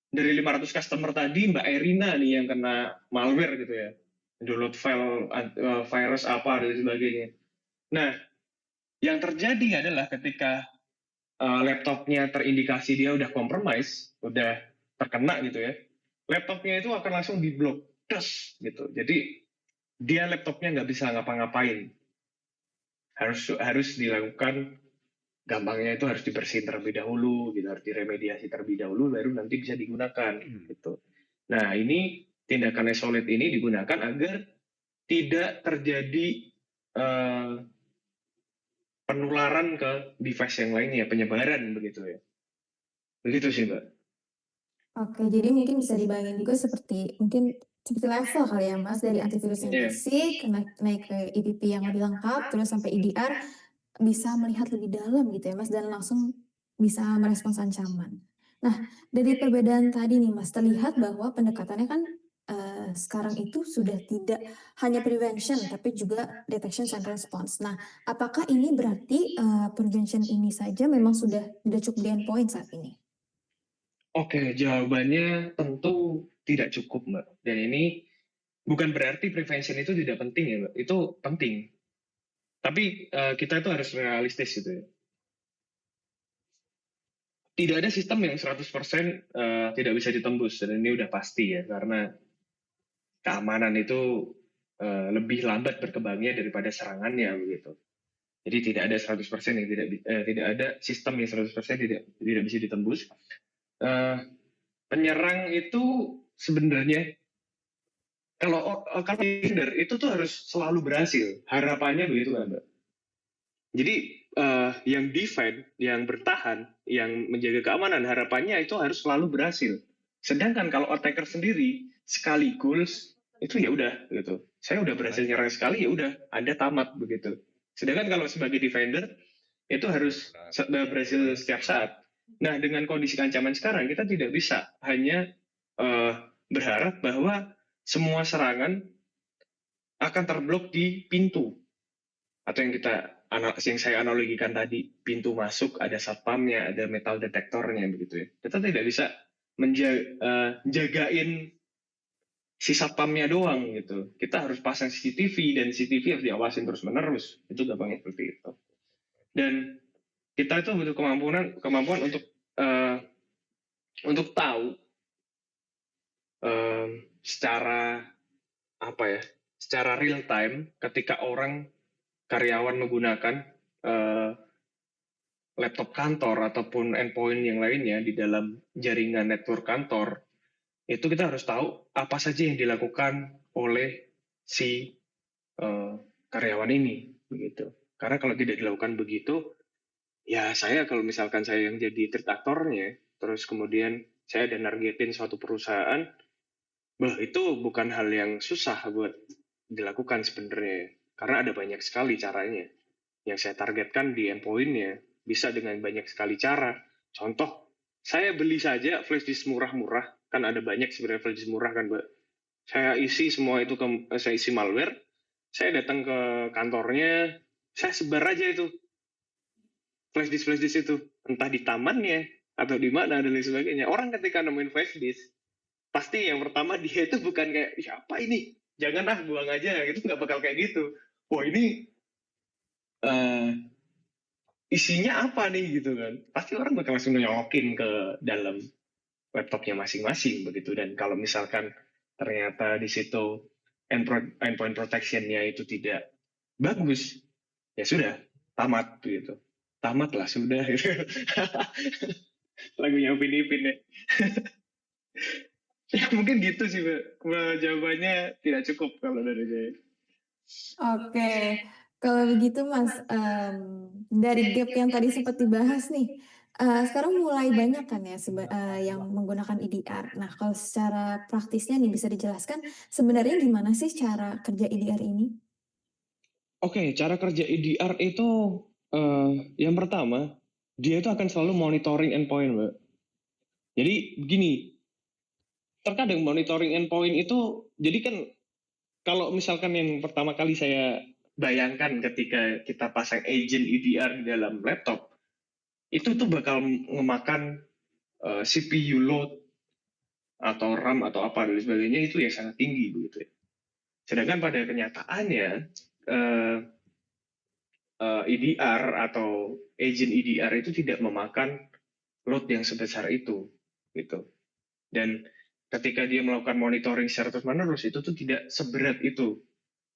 dari 500 customer tadi Mbak Erina nih yang kena malware gitu ya, download file virus apa dan sebagainya. Nah, yang terjadi adalah ketika laptopnya terindikasi dia udah compromise, udah terkena gitu ya, laptopnya itu akan langsung diblok, gitu. Jadi dia laptopnya nggak bisa ngapa-ngapain. Harus dilakukan, gampangnya itu harus dibersihin terlebih dahulu, gitu, harus diremediasi terlebih dahulu, baru nanti bisa digunakan, gitu. Nah, ini tindakan isolate ini digunakan agar tidak terjadi penularan ke device yang lainnya, penyebaran begitu ya. Begitu sih, Mbak. Oke, jadi mungkin bisa dibayangin juga seperti level kali ya Mas, dari antivirus yang basic naik ke EPP yang lebih lengkap, terus sampai EDR bisa melihat lebih dalam gitu ya Mas, dan langsung bisa merespons ancaman. Nah, dari perbedaan tadi nih Mas, terlihat bahwa pendekatannya kan sekarang itu sudah tidak hanya prevention tapi juga detection and response. Nah, apakah ini berarti prevention ini saja memang sudah cukup di endpoint saat ini? Oke, jawabannya tentu tidak cukup, Mbak. Dan ini bukan berarti prevention itu tidak penting ya, Mbak. Itu penting. Tapi kita itu harus realistis gitu ya. Tidak ada sistem yang 100% tidak bisa ditembus, dan ini udah pasti ya, karena keamanan itu lebih lambat berkembangnya daripada serangannya begitu. Jadi tidak ada 100% yang tidak ada sistem yang 100% tidak bisa ditembus. Penyerang itu sebenarnya kalau defender itu tuh harus selalu berhasil. Harapannya begitu kan, Mbak. Jadi yang defend, yang bertahan, yang menjaga keamanan, harapannya itu harus selalu berhasil. Sedangkan kalau attacker sendiri sekali goals itu ya udah gitu. Saya udah berhasil nyerang sekali, ya udah, Anda tamat begitu. Sedangkan kalau sebagai defender itu harus berhasil setiap saat. Nah, dengan kondisi ancaman sekarang, kita tidak bisa hanya berharap bahwa semua serangan akan terblok di pintu, atau yang saya analogikan tadi, pintu masuk ada satpamnya, ada metal detektornya begitu ya. Kita tidak bisa jagain si satpamnya doang gitu. Kita harus pasang CCTV dan CCTV harus diawasin terus menerus. Itu gampangnya seperti itu. Dan kita itu butuh kemampuan untuk tahu secara secara real time ketika karyawan menggunakan laptop kantor ataupun endpoint yang lainnya di dalam jaringan network kantor, itu kita harus tahu apa saja yang dilakukan oleh si karyawan ini begitu. Karena kalau tidak dilakukan begitu, ya kalau misalkan saya yang jadi threat actor-nya, terus kemudian saya ada nargetin suatu perusahaan, itu bukan hal yang susah buat dilakukan sebenarnya. Karena ada banyak sekali caranya. Yang saya targetkan di endpoint-nya bisa dengan banyak sekali cara. Contoh, saya beli saja flash disk murah-murah. Kan ada banyak sebenarnya flash disk murah kan, Mbak. Saya isi semua itu, saya isi malware. Saya datang ke kantornya, saya sebar aja itu flash disk itu. Entah di tamannya, atau di mana, dan lain sebagainya. Orang ketika nemuin flash disk, pasti yang pertama dia itu bukan kayak, apa ini? Jangan buang aja. Itu nggak bakal kayak gitu. Wah, ini isinya apa nih gitu kan. Pasti orang bakal langsung nyolokin ke dalam laptopnya masing-masing begitu. Dan kalau misalkan ternyata di situ endpoint protection-nya itu tidak bagus, ya sudah, tamat gitu. Tamat lah sudah. Lagunya Upin Ipin ya. Ya mungkin gitu sih, Mbak. Jawabannya tidak cukup kalau dari saya. Oke, kalau begitu Mas, dari gap yang tadi sempat dibahas nih, sekarang mulai banyak kan ya yang menggunakan EDR. Nah, kalau secara praktisnya nih bisa dijelaskan sebenarnya gimana sih cara kerja EDR ini? Oke, cara kerja EDR itu yang pertama, dia itu akan selalu monitoring endpoint, Mbak. Jadi begini, terkadang monitoring endpoint itu, jadi kan kalau misalkan yang pertama kali saya bayangkan ketika kita pasang agent EDR di dalam laptop, itu tuh bakal memakan CPU load atau RAM atau apa dan sebagainya itu yang sangat tinggi begitu ya. Sedangkan pada kenyataannya EDR atau agent EDR itu tidak memakan load yang sebesar itu gitu. Dan ketika dia melakukan monitoring secara terus-menerus itu tuh tidak seberat itu.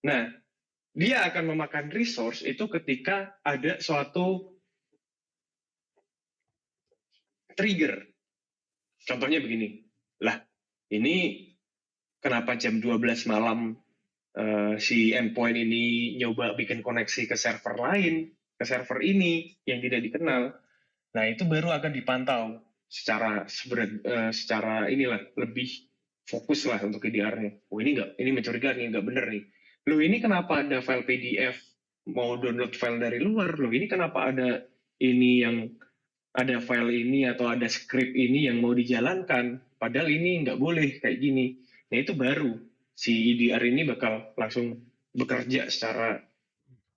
Nah, dia akan memakan resource itu ketika ada suatu trigger. Contohnya begini, ini kenapa jam 12 malam si endpoint ini nyoba bikin koneksi ke server lain, ke server ini yang tidak dikenal. Nah, itu baru akan dipantau secara lebih fokus lah untuk EDR-nya. Oh, ini mencurigakan, ini nggak bener nih. Loh, ini kenapa ada file PDF mau download file dari luar? Loh, ini kenapa ada file ini atau ada script ini yang mau dijalankan? Padahal ini nggak boleh kayak gini. Nah, itu baru si EDR ini bakal langsung bekerja secara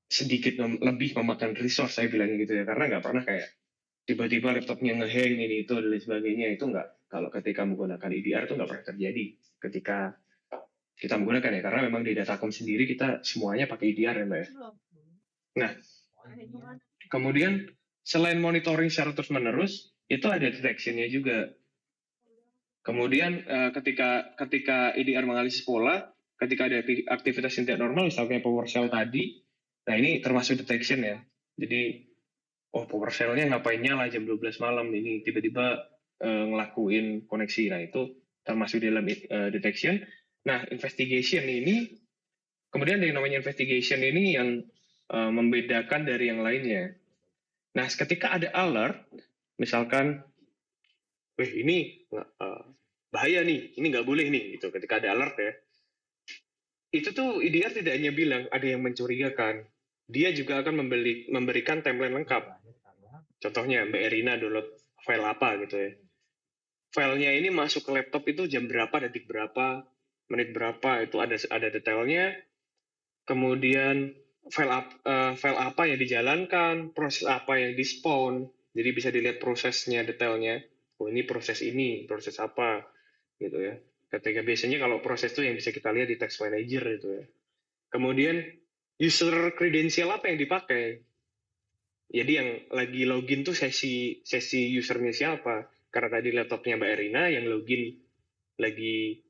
sedikit lebih memakan resource, saya bilang gitu ya. Karena nggak pernah kayak tiba-tiba laptopnya ngehang ini itu dan lain sebagainya. Itu nggak, kalau ketika menggunakan EDR itu nggak pernah terjadi ketika kita menggunakan ya, karena memang di Datacom sendiri kita semuanya pakai EDR ya, Mbak ya. Nah, kemudian selain monitoring secara terus-menerus, itu ada detection-nya juga. Kemudian ketika EDR menganalisis pola, ketika ada aktivitas yang tidak normal, misalnya PowerShell tadi, nah ini termasuk detection ya. Jadi, PowerShell-nya ngapain nyala jam 12 malam, ini tiba-tiba ngelakuin koneksi. Nah, itu termasuk dalam detection. Nah, investigation ini, kemudian yang namanya investigation ini yang membedakan dari yang lainnya. Nah, ketika ada alert, misalkan, ini bahaya nih, ini nggak boleh nih, gitu. Ketika ada alert ya, itu tuh EDR tidak hanya bilang ada yang mencurigakan, dia juga akan memberikan timeline lengkap. Contohnya Mbak Erina download file apa gitu ya. Filenya ini masuk ke laptop itu jam berapa, detik berapa, menit berapa, itu ada detailnya. Kemudian file apa yang dijalankan, proses apa yang di-spawn. Jadi bisa dilihat prosesnya, detailnya. Oh, ini proses apa gitu ya. Ketika biasanya kalau proses itu yang bisa kita lihat di text manager itu ya. Kemudian user credential apa yang dipakai. Jadi yang lagi login tuh sesi usernya siapa. Karena tadi laptopnya Mbak Erina yang login lagi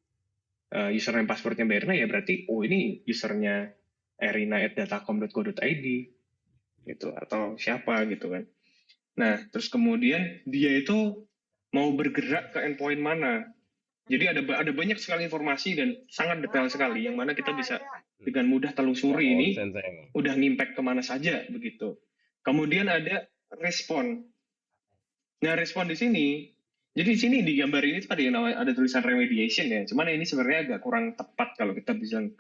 username passwordnya Mbak Erina, ya berarti ini usernya erina@datacom.co.id gitu, atau siapa gitu kan. Nah, terus kemudian dia itu mau bergerak ke endpoint mana. Jadi ada banyak sekali informasi dan sangat detail sekali yang mana kita bisa dengan mudah telusuri ini udah ngimpact kemana saja begitu. Kemudian ada respon. Nah, respon di sini, jadi di sini di gambar ini tuh ada tulisan remediation ya. Cuman ini sebenarnya agak kurang tepat kalau kita bilang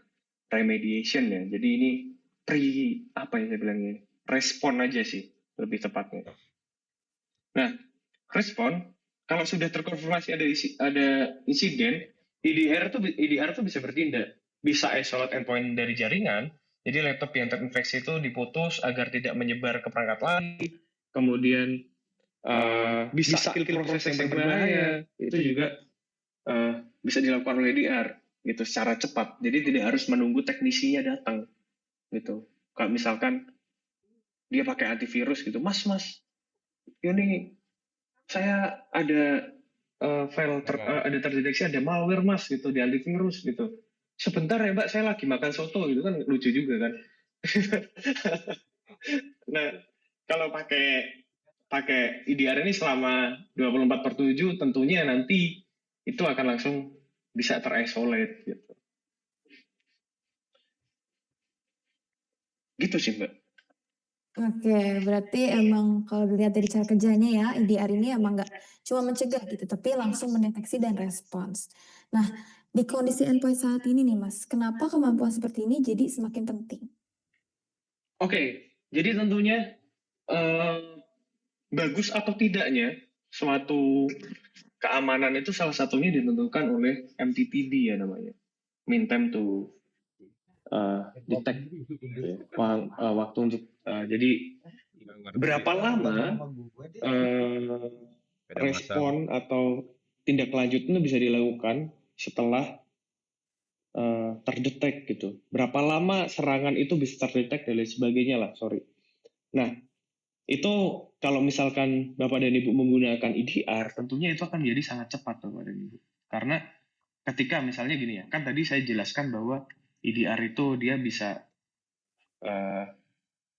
remediation ya. Jadi ini apa yang saya bilang ini? Respon aja sih lebih tepatnya. Nah, respon kalau sudah terkonfirmasi ada insiden, EDR tuh bisa bertindak, bisa isolate endpoint dari jaringan. Jadi laptop yang terinfeksi itu diputus agar tidak menyebar ke perangkat lain. Kemudian bisa kill proses yang berbahaya. Itu juga bisa dilakukan oleh EDR gitu secara cepat. Jadi tidak harus menunggu teknisinya datang gitu. Kalau misalkan dia pakai antivirus gitu, mas, ini saya ada file ada terdeteksi ada malware mas gitu di antivirus gitu. Sebentar ya mbak, saya lagi makan soto gitu kan, lucu juga kan. Nah, kalau pakai EDR ini selama 24/7 tentunya nanti itu akan langsung bisa terisolate gitu. Gitu sih mbak. Oke, berarti emang kalau dilihat dari cara kerjanya ya, EDR ini emang nggak cuma mencegah gitu, tapi langsung mendeteksi dan respons. Nah, di kondisi endpoint saat ini nih Mas, kenapa kemampuan seperti ini jadi semakin penting? Oke, jadi tentunya bagus atau tidaknya suatu keamanan itu salah satunya ditentukan oleh MTTD ya namanya, mean time to detect waktu untuk jadi berapa lama respon atau tindak lanjut itu bisa dilakukan setelah terdetek gitu. Berapa lama serangan itu bisa terdetek dan lain sebagainya lah, Nah, itu kalau misalkan Bapak dan Ibu menggunakan EDR, tentunya itu akan menjadi sangat cepat Bapak dan Ibu. Karena ketika misalnya gini ya, kan tadi saya jelaskan bahwa EDR itu dia bisa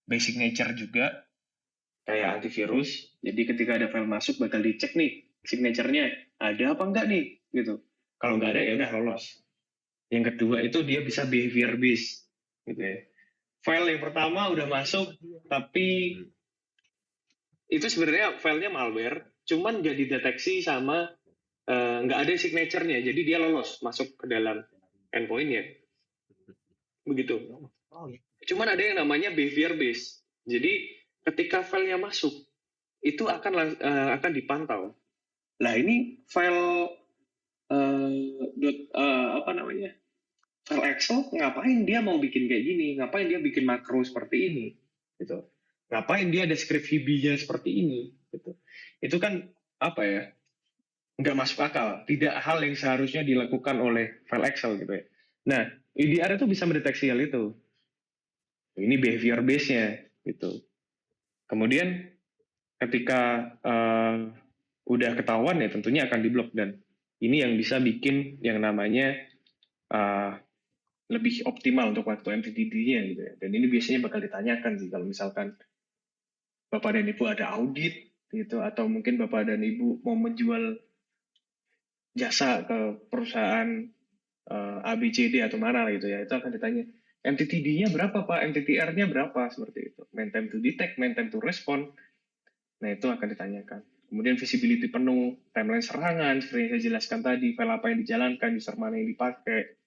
basic nature juga, kayak antivirus. Jadi ketika ada file masuk bakal dicek nih signature-nya ada apa enggak nih gitu. Kalau nggak ada ya udah lolos. Yang kedua itu dia bisa behavior based gitu ya. File yang pertama udah masuk tapi itu sebenarnya filenya malware, cuman nggak dideteksi sama nggak ada signature-nya, jadi dia lolos masuk ke dalam endpoint-nya. Begitu. Cuman ada yang namanya behavior based. Jadi ketika filenya masuk itu akan dipantau. Lah ini file file Excel ngapain dia mau bikin kayak gini? Ngapain dia bikin makro seperti ini? Gitu. Ngapain dia ada script VB-nya seperti ini? Gitu. Itu kan apa ya? Nggak masuk akal. Tidak hal yang seharusnya dilakukan oleh file Excel gitu ya. Nah, EDR itu bisa mendeteksi hal itu. Ini behavior base-nya gitu. Kemudian ketika udah ketahuan ya tentunya akan diblok, dan ini yang bisa bikin yang namanya lebih optimal untuk waktu MTTD-nya gitu ya. Dan ini biasanya bakal ditanyakan sih kalau misalkan Bapak dan Ibu ada audit gitu, atau mungkin Bapak dan Ibu mau menjual jasa ke perusahaan ABCD atau mana gitu ya, itu akan ditanya MTTD-nya berapa Pak, MTTR-nya berapa, seperti itu. Mean time to detect, mean time to respond. Nah, itu akan ditanyakan. Kemudian visibility penuh, timeline serangan, seperti yang saya jelaskan tadi, file apa yang dijalankan, user mana yang dipakai,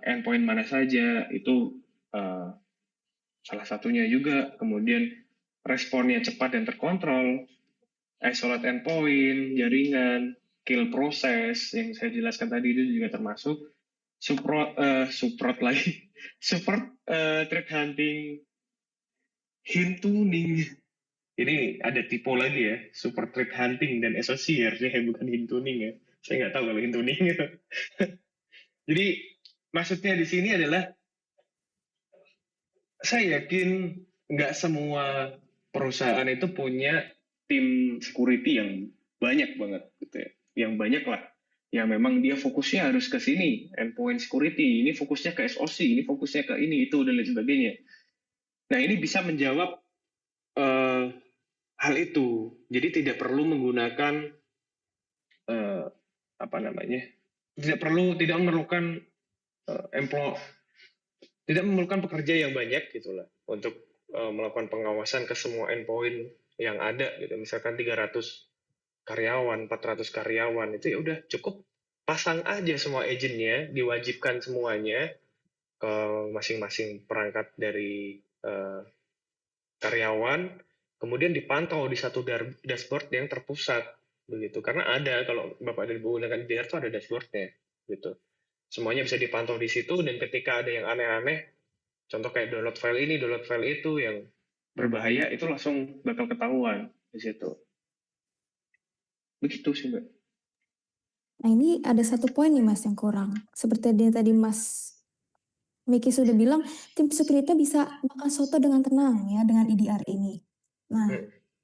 endpoint mana saja, itu salah satunya juga. Kemudian responnya cepat dan terkontrol. isolate endpoint, jaringan, kill proses yang saya jelaskan tadi itu juga termasuk support lagi, support threat hunting, hint tuning. Ini ada tipe lagi ya, support threat hunting dan associate ya, bukan hint tuning ya. Saya nggak tahu kalau hint tuning. Jadi maksudnya di sini adalah saya yakin nggak semua perusahaan itu punya tim security yang banyak banget gitu ya. Yang banyak lah. Yang memang dia fokusnya harus ke sini, endpoint security, ini fokusnya ke SOC, ini fokusnya ke ini, itu, dan lain sebagainya. Nah, ini bisa menjawab hal itu. Jadi tidak perlu menggunakan tidak memerlukan tidak memerlukan pekerja yang banyak gitulah untuk melakukan pengawasan ke semua endpoint yang ada gitu. Misalkan 300 karyawan, 400 karyawan, itu ya udah cukup pasang aja semua agentnya, diwajibkan semuanya ke masing-masing perangkat dari karyawan, kemudian dipantau di satu dashboard yang terpusat begitu. Karena ada, kalau Bapak dan Ibu gunakan EDR itu ada dashboardnya gitu. Semuanya bisa dipantau di situ, dan ketika ada yang aneh-aneh, contoh kayak download file ini, download file itu yang berbahaya, itu langsung bakal ketahuan di situ. Begitu sih, Mbak. Nah, ini ada satu poin nih Mas yang kurang. Seperti yang tadi Mas Miki sudah bilang, tim security bisa makan soto dengan tenang ya dengan EDR ini. Nah,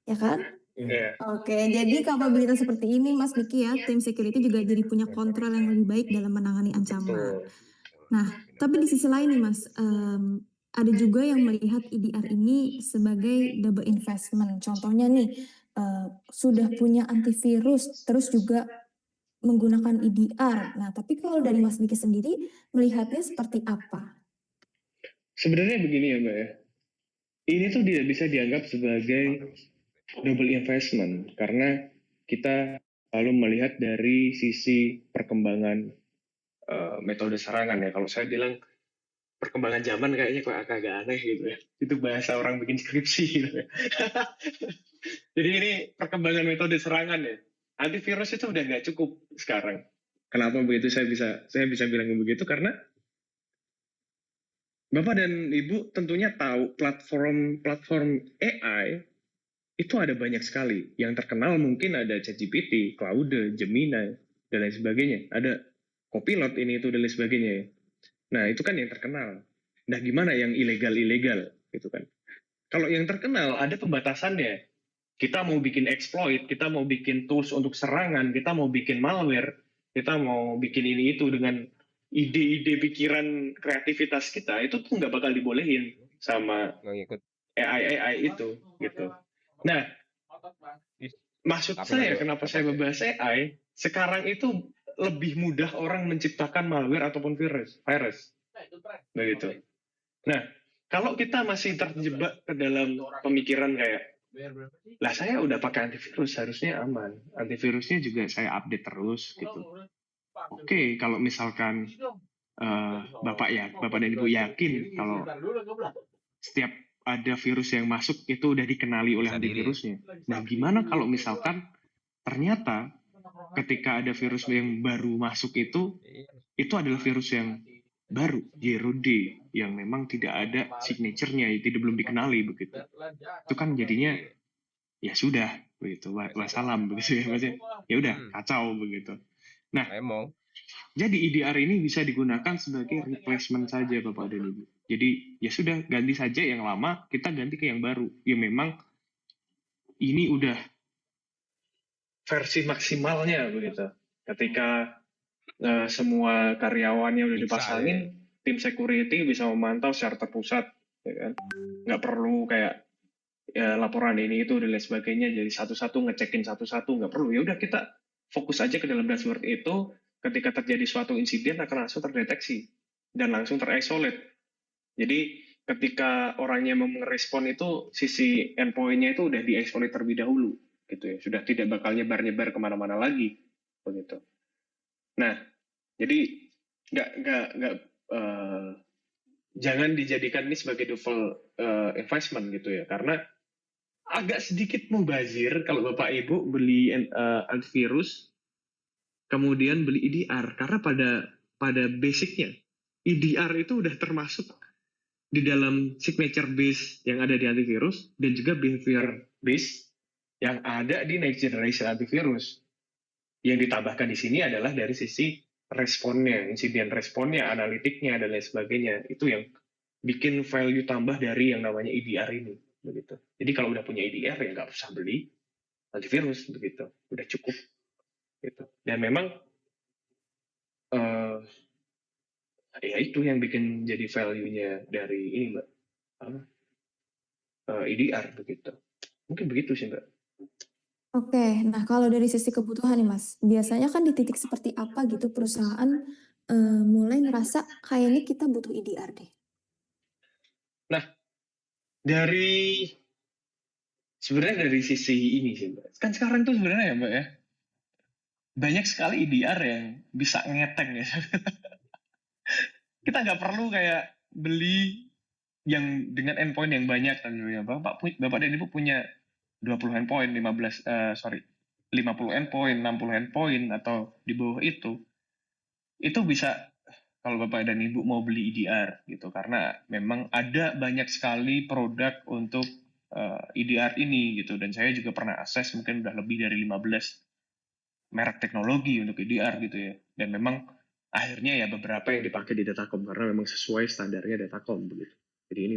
ya kan? Iya. Oke, jadi kapabilitas seperti ini Mas Miki ya, tim security juga jadi punya kontrol yang lebih baik dalam menangani ancaman. Betul. Nah, tapi di sisi lain nih Mas, ada juga yang melihat EDR ini sebagai double investment. Contohnya nih, sudah punya antivirus, terus juga menggunakan EDR. Nah, tapi kalau dari Mas Miki sendiri, melihatnya seperti apa? Sebenarnya begini ya, Mbak ya. Ini tuh tidak bisa dianggap sebagai double investment karena kita lalu melihat dari sisi perkembangan metode serangan ya. Kalau saya bilang perkembangan zaman kayaknya kok agak aneh gitu ya. Itu bahasa orang bikin skripsi gitu ya. Jadi ini perkembangan metode serangan ya. Antivirus itu udah nggak cukup sekarang. Kenapa begitu saya bisa bilang begitu? Karena Bapak dan Ibu tentunya tahu platform AI itu ada banyak sekali. Yang terkenal mungkin ada ChatGPT, Claude, Gemini, dan lain sebagainya. Ada Copilot ini itu dan lain sebagainya. Nah, itu kan yang terkenal. Nah, gimana yang ilegal-ilegal gitu kan? Kalau yang terkenal ada pembatasannya. Kita mau bikin exploit, kita mau bikin tools untuk serangan, kita mau bikin malware, kita mau bikin ini itu dengan ide-ide pikiran kreativitas kita, itu tuh nggak bakal dibolehin sama AI itu gitu. Nah, maksud saya kenapa saya membahas AI, sekarang itu lebih mudah orang menciptakan malware ataupun virus. Begitu. Nah, kalau kita masih terjebak ke dalam pemikiran kayak, lah saya udah pakai antivirus, harusnya aman. Antivirusnya juga saya update terus gitu. Oke, kalau misalkan Bapak dan Ibu yakin kalau setiap ada virus yang masuk itu udah dikenali oleh antivirusnya. Nah, gimana kalau misalkan ternyata ketika ada virus yang baru masuk itu adalah virus yang baru, zero day, yang memang tidak ada signature-nya, tidak belum dikenali begitu. Itu kan jadinya ya sudah begitu, wassalam begitu ya, maksudnya ya udah kacau begitu. Nah, jadi EDR ini bisa digunakan sebagai replacement saja Bapak dan Ibu. Jadi ya sudah, ganti saja yang lama, kita ganti ke yang baru. Ya memang ini udah versi maksimalnya begitu. Ketika semua karyawannya udah dipasangin, tim security bisa memantau secara terpusat, ya kan? Nggak perlu kayak laporan ini itu dan lain sebagainya, jadi satu-satu ngecekin satu-satu, nggak perlu. Ya udah, kita fokus aja ke dalam dashboard itu. Ketika terjadi suatu insiden akan langsung terdeteksi dan langsung terisolate. Jadi ketika orangnya mau merespon itu, sisi endpoint-nya itu udah diisolate terlebih dahulu, gitu ya. Sudah tidak bakal nyebar-nyebar kemana-mana lagi, begitu. Nah, jadi jangan dijadikan ini sebagai double investment gitu ya, karena agak sedikit mubazir kalau Bapak Ibu beli antivirus, kemudian beli EDR. Karena pada basicnya, EDR itu udah termasuk di dalam signature base yang ada di antivirus dan juga behavior base yang ada di next generation antivirus. Yang ditambahkan di sini adalah dari sisi responnya, insiden responnya, analitiknya, dan lain sebagainya. Itu yang bikin value tambah dari yang namanya EDR ini. Begitu. Jadi kalau udah punya EDR ya nggak usah beli antivirus, begitu. Udah cukup. Gitu. Dan memang ya itu yang bikin jadi value-nya dari ini, Mbak. EDR begitu. Mungkin begitu sih, Mbak. Oke, nah kalau dari sisi kebutuhan nih Mas, biasanya kan di titik seperti apa gitu perusahaan mulai ngerasa kayaknya kita butuh EDR deh. Nah, sebenarnya dari sisi ini sih, Mbak. Kan sekarang tuh sebenarnya ya, Mbak ya, banyak sekali EDR yang bisa ngeteng ya. Kita nggak perlu kayak beli yang dengan endpoint yang banyak kan ya. Bapak dan Ibu punya 20 endpoint, 50 endpoint, 60 endpoint atau di bawah itu bisa kalau Bapak dan Ibu mau beli EDR gitu, karena memang ada banyak sekali produk untuk EDR ini gitu, dan saya juga pernah akses mungkin udah lebih dari 15 merek teknologi untuk EDR gitu ya, dan memang akhirnya ya beberapa yang dipakai di Datacom karena memang sesuai standarnya Datacom begitu. Jadi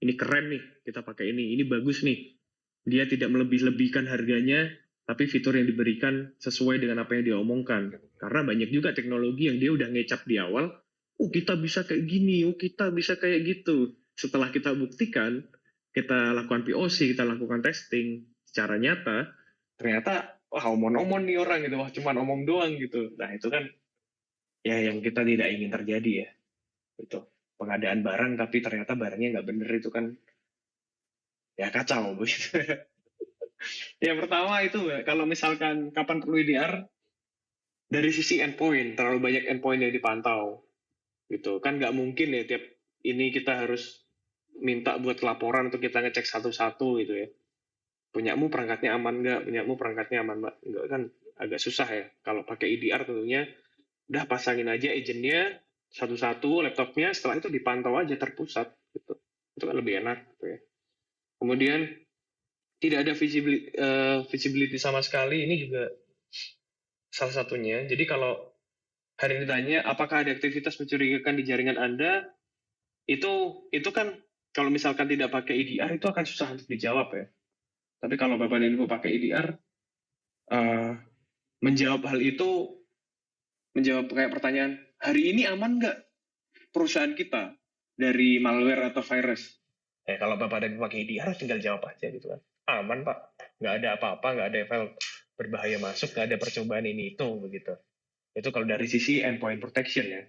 ini keren nih, kita pakai ini bagus nih, dia tidak melebih-lebihkan harganya, tapi fitur yang diberikan sesuai dengan apa yang dia omongkan. Karena banyak juga teknologi yang dia udah ngecap di awal, kita bisa kayak gini, kita bisa kayak gitu. Setelah kita buktikan, kita lakukan POC, kita lakukan testing secara nyata, ternyata wah omong-omong nih orang gitu, wah cuma omong doang gitu. Nah itu kan ya yang kita tidak ingin terjadi ya. Itu pengadaan barang tapi ternyata barangnya nggak bener, itu kan ya kacau begitu. Yang pertama itu kalau misalkan kapan perlu EDR, dari sisi endpoint, terlalu banyak endpoint yang dipantau gitu kan, nggak mungkin ya tiap ini kita harus minta buat laporan untuk kita ngecek satu-satu gitu ya, punyamu perangkatnya aman nggak, punyamu perangkatnya aman nggak, kan agak susah ya. Kalau pakai EDR tentunya udah pasangin aja agentnya satu-satu laptopnya, setelah itu dipantau aja terpusat gitu, itu kan lebih enak gitu ya. Kemudian tidak ada visibility sama sekali, ini juga salah satunya. Jadi kalau hari ini tanya apakah ada aktivitas mencurigakan di jaringan Anda, itu kan kalau misalkan tidak pakai EDR itu akan susah untuk dijawab ya. Tapi kalau Bapak dan Ibu pakai EDR, menjawab hal itu, menjawab kayak pertanyaan, hari ini aman nggak perusahaan kita dari malware atau virus? Kalau Bapak dan Ibu pakai EDR tinggal jawab aja gitu kan. Aman Pak, nggak ada apa-apa, nggak ada file berbahaya masuk, nggak ada percobaan ini itu begitu. Itu kalau dari sisi endpoint protection ya,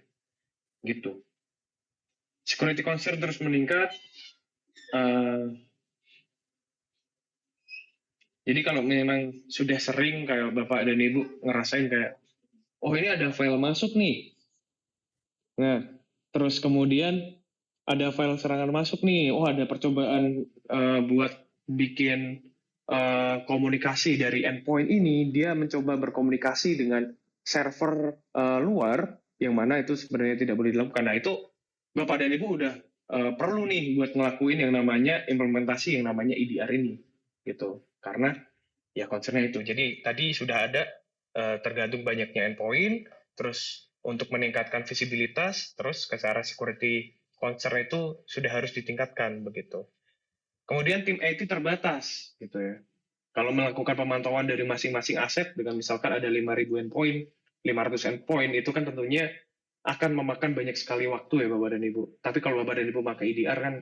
gitu. Security concern terus meningkat. Jadi kalau memang sudah sering kayak Bapak dan Ibu ngerasain kayak, oh ini ada file masuk nih. Nah, terus kemudian ada file serangan masuk nih. Oh ada percobaan buat bikin komunikasi dari endpoint ini. Dia mencoba berkomunikasi dengan server luar, yang mana itu sebenarnya tidak boleh dilakukan. Nah itu Bapak dan Ibu udah perlu nih buat ngelakuin yang namanya implementasi yang namanya EDR ini. Gitu. Karena ya concernnya itu. Jadi tadi sudah ada tergantung banyaknya endpoint, terus untuk meningkatkan visibilitas, terus ke arah security concern itu sudah harus ditingkatkan begitu. Kemudian tim IT terbatas gitu ya. Kalau melakukan pemantauan dari masing-masing aset dengan misalkan ada 5.000 endpoint, 500 endpoint, itu kan tentunya akan memakan banyak sekali waktu ya Bapak dan Ibu. Tapi kalau Bapak dan Ibu pakai EDR kan,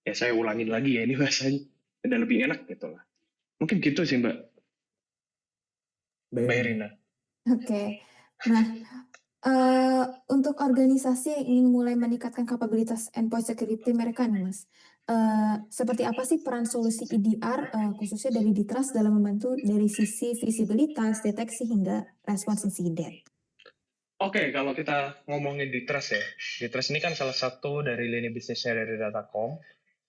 ya saya ulangin lagi ya ini bahasanya, udah lebih enak gitu lah. Mungkin gitu sih Mbak. Mbak Irina. Oke, nah untuk organisasi yang ingin mulai meningkatkan kapabilitas endpoint security mereka nih Mas, seperti apa sih peran solusi EDR khususnya dari Ditras dalam membantu dari sisi visibilitas, deteksi hingga respons insiden? Oke, kalau kita ngomongin Ditras ya, Ditras ini kan salah satu dari lini bisnisnya dari Datacom,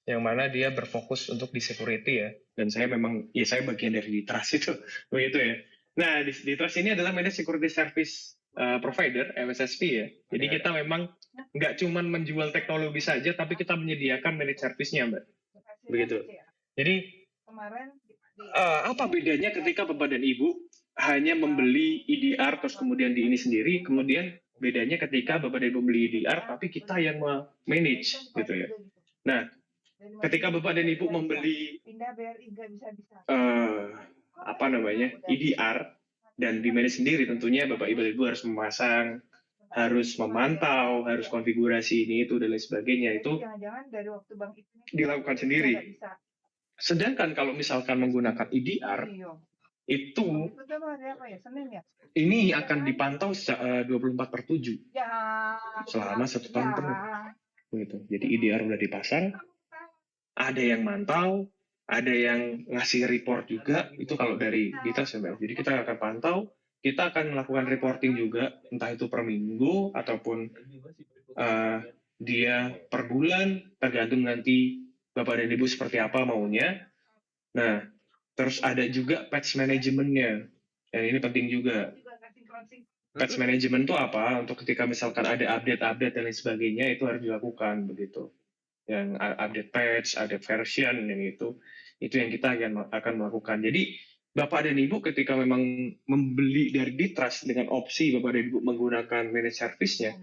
yang mana dia berfokus untuk di security ya. Dan saya memang, ya saya bagian dari di trust itu, begitu ya. Nah, di trust ini adalah Managed Security Service Provider, MSSP ya. Jadi kita memang nggak cuma menjual teknologi saja, tapi kita menyediakan managed service-nya, Mbak. Begitu. Jadi, apa bedanya ketika Bapak dan Ibu hanya membeli EDR, terus kemudian di ini sendiri, kemudian bedanya ketika Bapak dan Ibu beli EDR, tapi kita yang manage, gitu ya. Nah, ketika Bapak dan Ibu membeli EDR dan di manage sendiri, tentunya Bapak Ibu harus memasang, harus memantau, harus konfigurasi ini itu dan lain sebagainya, itu dilakukan sendiri. Sedangkan kalau misalkan menggunakan EDR, itu ini akan dipantau 24/7 selama 1 tahun penuh. Begitu. Jadi EDR udah dipasang, ada yang mantau, ada yang ngasih report juga, itu kalau dari kita sebenarnya. Jadi kita akan pantau, kita akan melakukan reporting juga, entah itu per minggu ataupun dia per bulan, tergantung nanti Bapak dan Ibu seperti apa maunya. Nah, terus ada juga patch manajemennya. Dan ini penting juga. Patch management itu apa? Untuk ketika misalkan ada update-update dan lain sebagainya, itu harus dilakukan begitu. Yang update patch, update version, yang itu yang kita akan melakukan. Jadi Bapak dan Ibu ketika memang membeli dari Ditrust dengan opsi Bapak dan Ibu menggunakan managed service-nya,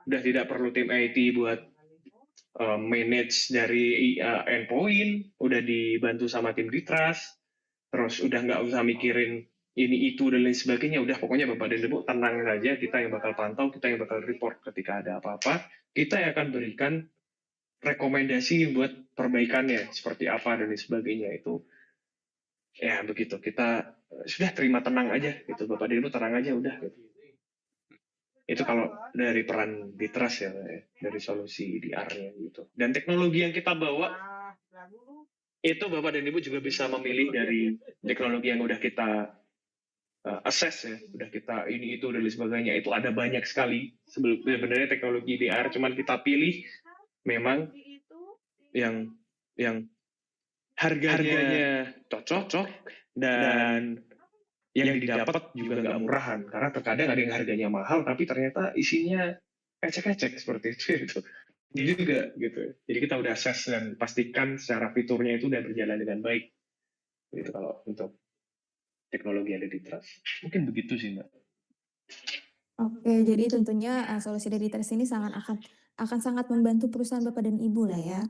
udah tidak perlu tim IT buat manage dari endpoint, udah dibantu sama tim Ditrust, terus udah nggak usah mikirin ini itu dan lain sebagainya, udah pokoknya Bapak dan Ibu tenang saja, kita yang bakal pantau, kita yang bakal report ketika ada apa-apa, kita yang akan berikan rekomendasi buat perbaikannya seperti apa dan lain sebagainya. Itu ya begitu, kita sudah terima tenang aja gitu, Bapak dan Ibu tenang aja udah gitu. Itu kalau dari peran Ditrust ya, dari solusi EDR-nya gitu. Dan teknologi yang kita bawa itu Bapak dan Ibu juga bisa memilih dari teknologi yang udah kita assess ya, udah kita ini itu dan lain sebagainya. Itu ada banyak sekali sebenarnya teknologi EDR, cuman kita pilih memang yang harganya cocok dan yang didapat juga nggak murahan, karena terkadang ada yang harganya mahal tapi ternyata isinya ecek-ecek seperti itu. Ini juga gitu. Jadi kita udah assess dan pastikan secara fiturnya itu udah berjalan dengan baik. Gitu kalau untuk teknologi yang ada di Trust. Mungkin begitu sih, Mbak. Oke, jadi tentunya solusi dari Ditrust ini akan sangat membantu perusahaan Bapak dan Ibu lah ya.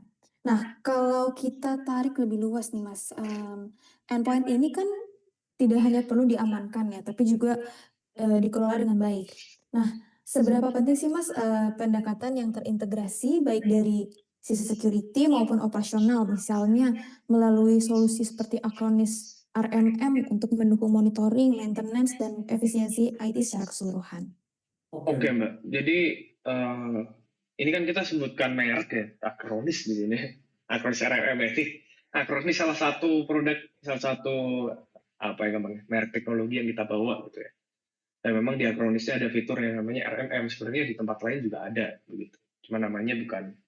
Nah, kalau kita tarik lebih luas nih Mas, endpoint ini kan tidak hanya perlu diamankan ya, tapi juga dikelola dengan baik. Nah, seberapa penting sih Mas pendekatan yang terintegrasi baik dari sisi security maupun operasional, misalnya melalui solusi seperti Acronis RMM untuk mendukung monitoring, maintenance, dan efisiensi IT secara keseluruhan. Oke Mbak, jadi ini kan kita sebutkan merek ya, Acronis di sini, Acronis RMM ini. Acronis salah satu produk, salah satu merek teknologi yang kita bawa gitu ya. Dan memang di Acronisnya ada fitur yang namanya RMM, sebenarnya di tempat lain juga ada begitu. Cuma namanya bukan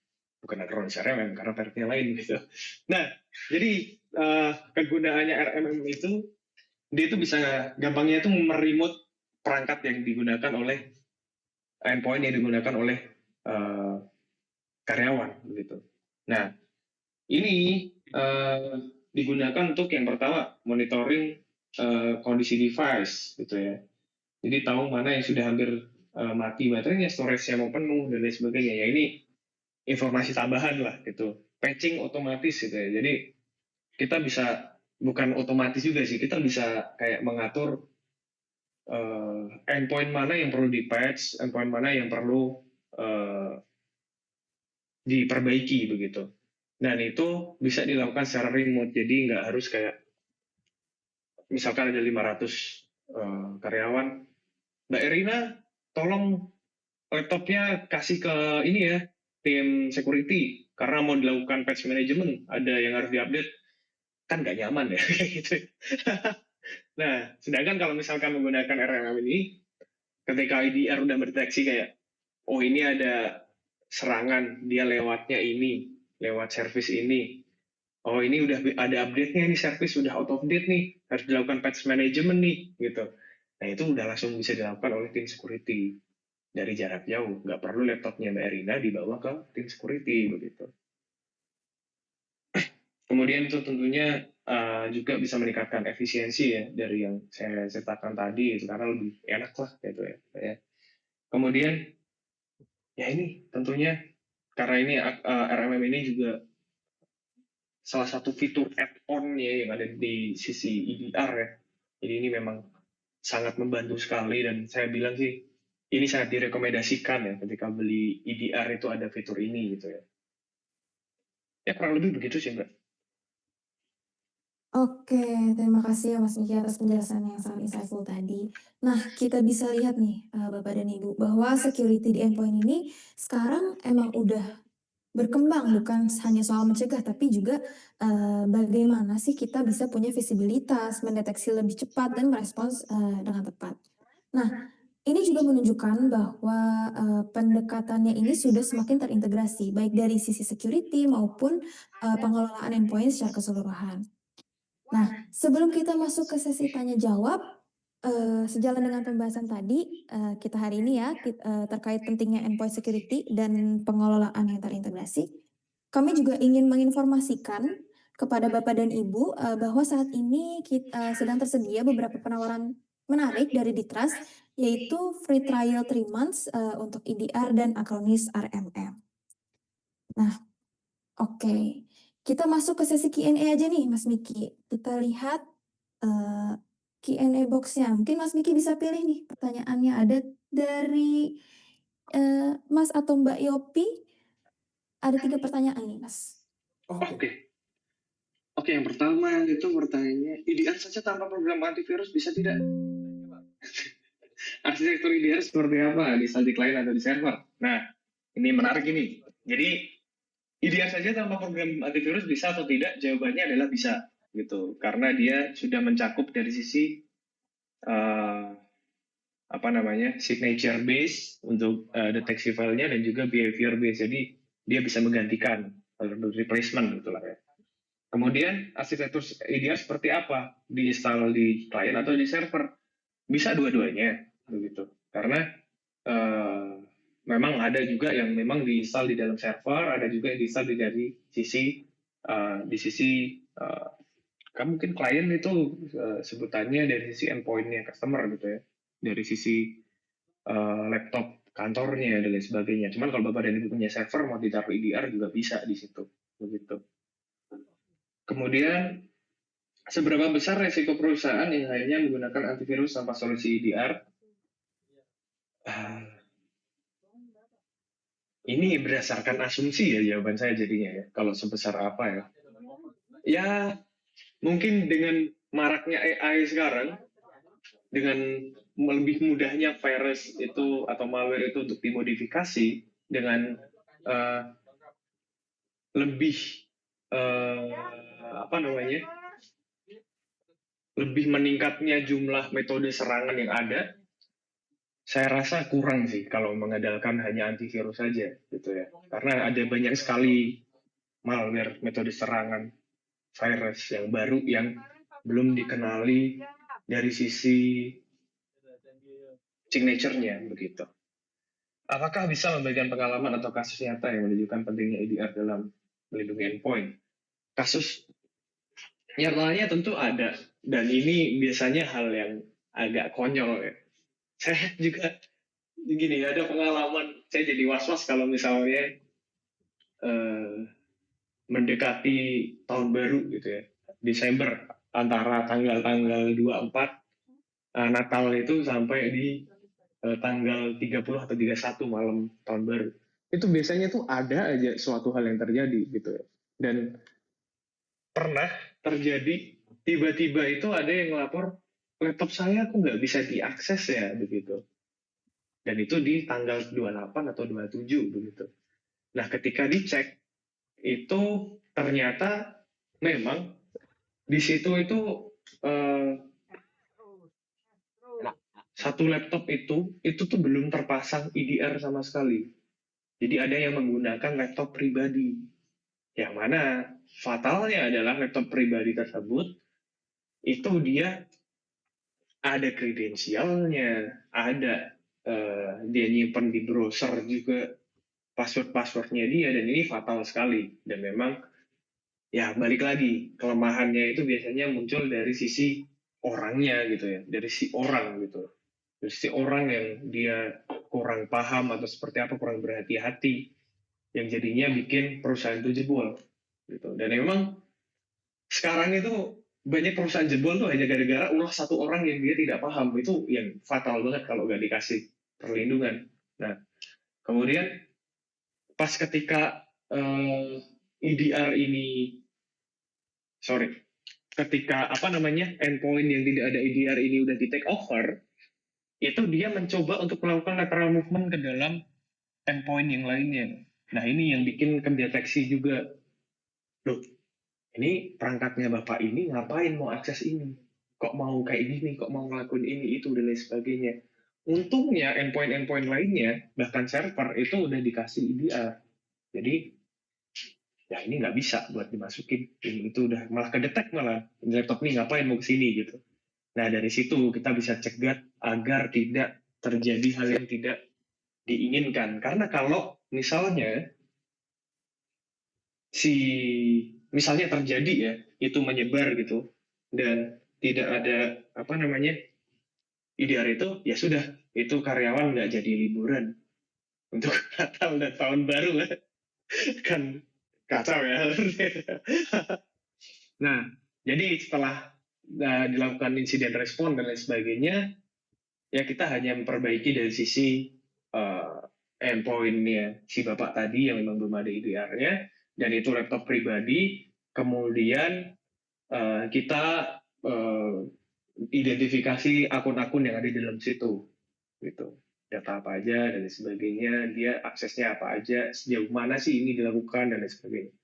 Acronis RMM karena mereknya lain gitu. Nah, jadi kegunaannya RMM itu, dia itu bisa gampangnya itu meremote perangkat yang digunakan oleh endpoint yang digunakan oleh karyawan begitu. Nah, ini digunakan untuk yang pertama monitoring kondisi device gitu ya. Jadi tahu mana yang sudah hampir mati baterainya, storage-nya mau penuh dan lain sebagainya. Ya ini informasi tambahan lah gitu. Patching otomatis gitu ya. Jadi kita bisa, bukan otomatis juga sih, kita bisa kayak mengatur endpoint mana yang perlu di-patch, endpoint mana yang perlu diperbaiki begitu. Dan itu bisa dilakukan secara remote, jadi nggak harus kayak misalkan ada 500 karyawan, Mbak Erina tolong laptopnya kasih ke ini ya, tim security, karena mau dilakukan patch management, ada yang harus diupdate, kan nggak nyaman ya kayak gitu. Nah, sedangkan kalau misalkan menggunakan RMM ini, ketika IDR udah mendeteksi kayak, oh ini ada serangan, dia lewatnya ini, lewat service ini. Oh, ini udah ada update-nya, ini service sudah out of date nih, harus dilakukan patch management nih, gitu. Nah, itu udah langsung bisa dilakukan oleh tim security dari jarak jauh. Nggak perlu laptopnya Mbak Erina dibawa ke tim security, begitu. Kemudian itu tentunya juga bisa meningkatkan efisiensi ya dari yang saya ceritakan tadi, itu karena lebih enak lah gitu ya. Kemudian ya ini tentunya karena ini RMM ini juga salah satu fitur add-on ya yang ada di sisi EDR ya. Jadi ini memang sangat membantu sekali dan saya bilang sih ini sangat direkomendasikan ya ketika beli EDR itu ada fitur ini gitu ya. Ya kurang lebih begitu sih Mbak. Oke, terima kasih ya Mas Miki atas penjelasan yang sangat insightful tadi. Nah, kita bisa lihat nih, Bapak dan Ibu, bahwa security di endpoint ini sekarang emang udah berkembang, bukan hanya soal mencegah, tapi juga bagaimana sih kita bisa punya visibilitas, mendeteksi lebih cepat, dan merespons dengan tepat. Nah, ini juga menunjukkan bahwa pendekatannya ini sudah semakin terintegrasi, baik dari sisi security maupun pengelolaan endpoint secara keseluruhan. Nah, sebelum kita masuk ke sesi tanya jawab, sejalan dengan pembahasan tadi kita hari ini ya terkait pentingnya endpoint security dan pengelolaan yang terintegrasi, kami juga ingin menginformasikan kepada Bapak dan Ibu bahwa saat ini sedang tersedia beberapa penawaran menarik dari Ditras, yaitu free trial 3 months untuk EDR dan Acronis RMM. Nah, oke. Kita masuk ke sesi Q&A aja nih, Mas Miki. Kita lihat Q&A box-nya. Mungkin Mas Miki bisa pilih nih pertanyaannya. Ada dari Mas atau Mbak Yopi. Ada 3 pertanyaan nih, Mas. Oke, yang pertama itu pertanyaannya, EDR saja tanpa program antivirus bisa tidak? Arsitektur EDR seperti apa? Di di client atau di server? Nah, ini menarik ini. Jadi, EDR saja tanpa program antivirus bisa atau tidak? Jawabannya adalah bisa, gitu. Karena dia sudah mencakup dari sisi signature base untuk deteksi filenya dan juga behavior base. Jadi dia bisa menggantikan replacement gitu lah ya. Kemudian arsitektur EDR seperti apa? Diinstal di client atau di server? Bisa dua-duanya begitu. Karena memang ada juga yang memang diinstal di dalam server, ada juga yang diinstal dari sisi mungkin klien itu sebutannya dari sisi endpoint-nya customer gitu ya, dari sisi laptop kantornya dan lain sebagainya. Cuman kalau Bapak dan Ibu punya server mau ditaruh EDR juga bisa di situ begitu. Kemudian seberapa besar resiko perusahaan yang hanya menggunakan antivirus tanpa solusi EDR? Ini berdasarkan asumsi ya jawaban saya jadinya ya. Kalau sebesar apa ya? Ya mungkin dengan maraknya AI sekarang, dengan lebih mudahnya virus itu atau malware itu untuk dimodifikasi dengan lebih lebih meningkatnya jumlah metode serangan yang ada, saya rasa kurang sih kalau mengandalkan hanya antivirus saja gitu ya. Karena ada banyak sekali malware metode serangan virus yang baru yang belum dikenali dari sisi signature-nya begitu. Apakah bisa membagikan pengalaman atau kasus nyata yang menunjukkan pentingnya EDR dalam melindungi endpoint? Kasus nyatanya tentu ada, dan ini biasanya hal yang agak konyol ya. Saya juga gini, ada pengalaman, saya jadi was-was kalau misalnya mendekati tahun baru gitu ya, Desember, antara tanggal 24 Natal itu sampai di tanggal 30 atau 31 malam tahun baru. Itu biasanya tuh ada aja suatu hal yang terjadi gitu ya. Dan pernah terjadi tiba-tiba itu ada yang ngelapor, laptop saya kok nggak bisa diakses ya begitu. Dan itu di tanggal 28 atau 27 begitu. Nah, ketika dicek itu ternyata memang di situ itu satu laptop itu tuh belum terpasang EDR sama sekali. Jadi ada yang menggunakan laptop pribadi mana fatalnya adalah laptop pribadi tersebut itu dia ada kredensialnya, ada dia nyimpen di browser juga password-passwordnya dia, dan ini fatal sekali. Dan memang ya balik lagi, kelemahannya itu biasanya muncul dari sisi orangnya gitu ya, dari si orang gitu, dari si orang yang dia kurang paham atau seperti apa, kurang berhati-hati, yang jadinya bikin perusahaan itu jebol gitu. Dan memang sekarang itu banyak perusahaan jebol tuh hanya gara-gara ulah satu orang yang dia tidak paham. Itu yang fatal banget kalau nggak dikasih perlindungan. Nah, kemudian pas ketika EDR ini, ketika endpoint yang tidak ada EDR ini udah di take over, itu dia mencoba untuk melakukan lateral movement ke dalam endpoint yang lainnya. Nah, ini yang bikin kedeteksi juga. Loh, ini perangkatnya Bapak ini ngapain mau akses ini? Kok mau kayak gini? Kok mau ngelakuin ini, itu, dan lain sebagainya. Untungnya endpoint-endpoint lainnya, bahkan server, itu udah dikasih EDR. Jadi, ya ini nggak bisa buat dimasukin. Ini itu udah malah kedetek malah. Laptop ini ngapain mau kesini gitu. Nah, dari situ kita bisa cegat agar tidak terjadi hal yang tidak diinginkan. Karena kalau misalnya misalnya terjadi ya, itu menyebar gitu, dan tidak ada EDR itu, ya sudah, itu karyawan nggak jadi liburan untuk Natal dan Tahun Baru kan kacau ya. Nah, jadi setelah dilakukan insiden respon dan lain sebagainya, ya kita hanya memperbaiki dari sisi endpoint-nya si Bapak tadi yang memang belum ada EDR-nya, dan itu laptop pribadi. Kemudian kita identifikasi akun-akun yang ada di dalam situ, gitu, data apa aja dan sebagainya, dia aksesnya apa aja, sejauh mana sih ini dilakukan dan lain sebagainya.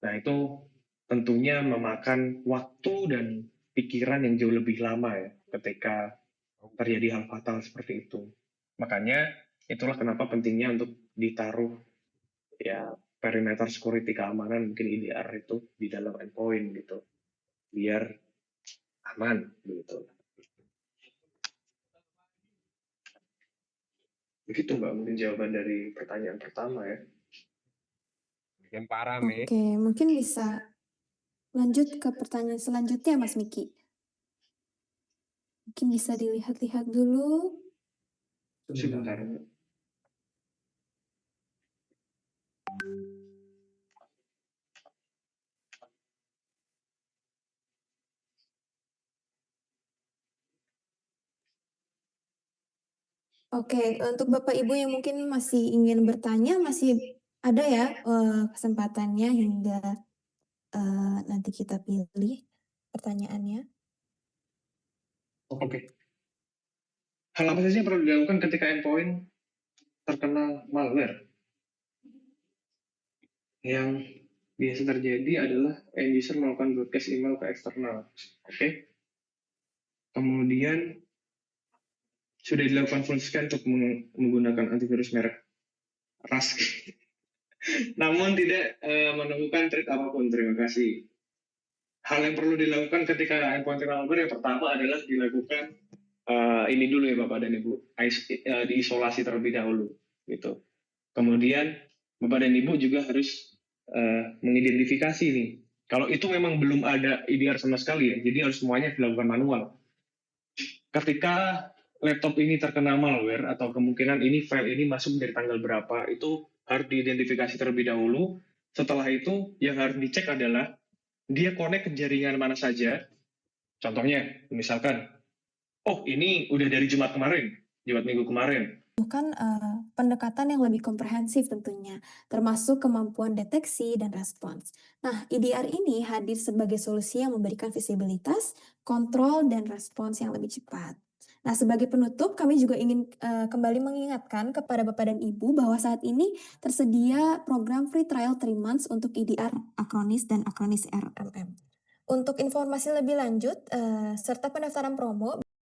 Nah, itu tentunya memakan waktu dan pikiran yang jauh lebih lama ya ketika terjadi hal fatal seperti itu. Makanya itulah kenapa pentingnya untuk ditaruh ya perimeter security keamanan, mungkin EDR itu di dalam endpoint gitu, biar aman gitu. Begitu Mbak, mungkin jawaban dari pertanyaan pertama ya. Yang parah, Mi. Oke, mungkin bisa lanjut ke pertanyaan selanjutnya, Mas Miki. Mungkin bisa dilihat-lihat dulu. Sebentar. Oke, untuk Bapak Ibu yang mungkin masih ingin bertanya, masih ada ya kesempatannya hingga nanti kita pilih pertanyaannya. Oke. Hal apa saja yang perlu dilakukan ketika endpoint terkena malware? Yang biasa terjadi adalah end user melakukan broadcast email ke eksternal. Oke. Kemudian sudah dilakukan full scan untuk menggunakan antivirus merek Rask. Namun tidak menemukan threat apapun. Terima kasih. Hal yang perlu dilakukan ketika endpoint terkena malware, yang pertama adalah dilakukan ini dulu ya Bapak dan Ibu, diisolasi terlebih dahulu gitu. Kemudian Bapak dan Ibu juga harus mengidentifikasi nih, kalau itu memang belum ada EDR sama sekali ya, jadi harus semuanya dilakukan manual. Ketika laptop ini terkena malware atau kemungkinan ini file ini masuk dari tanggal berapa, itu harus diidentifikasi terlebih dahulu. Setelah itu yang harus dicek adalah dia connect ke jaringan mana saja. Contohnya misalkan, oh ini udah dari Jumat Minggu kemarin. Bukan pendekatan yang lebih komprehensif tentunya, termasuk kemampuan deteksi dan respons. Nah, EDR ini hadir sebagai solusi yang memberikan visibilitas, kontrol, dan respons yang lebih cepat. Nah, sebagai penutup, kami juga ingin kembali mengingatkan kepada Bapak dan Ibu bahwa saat ini tersedia program free trial 3 months untuk EDR Acronis dan Acronis RMM. Untuk informasi lebih lanjut, serta pendaftaran promo,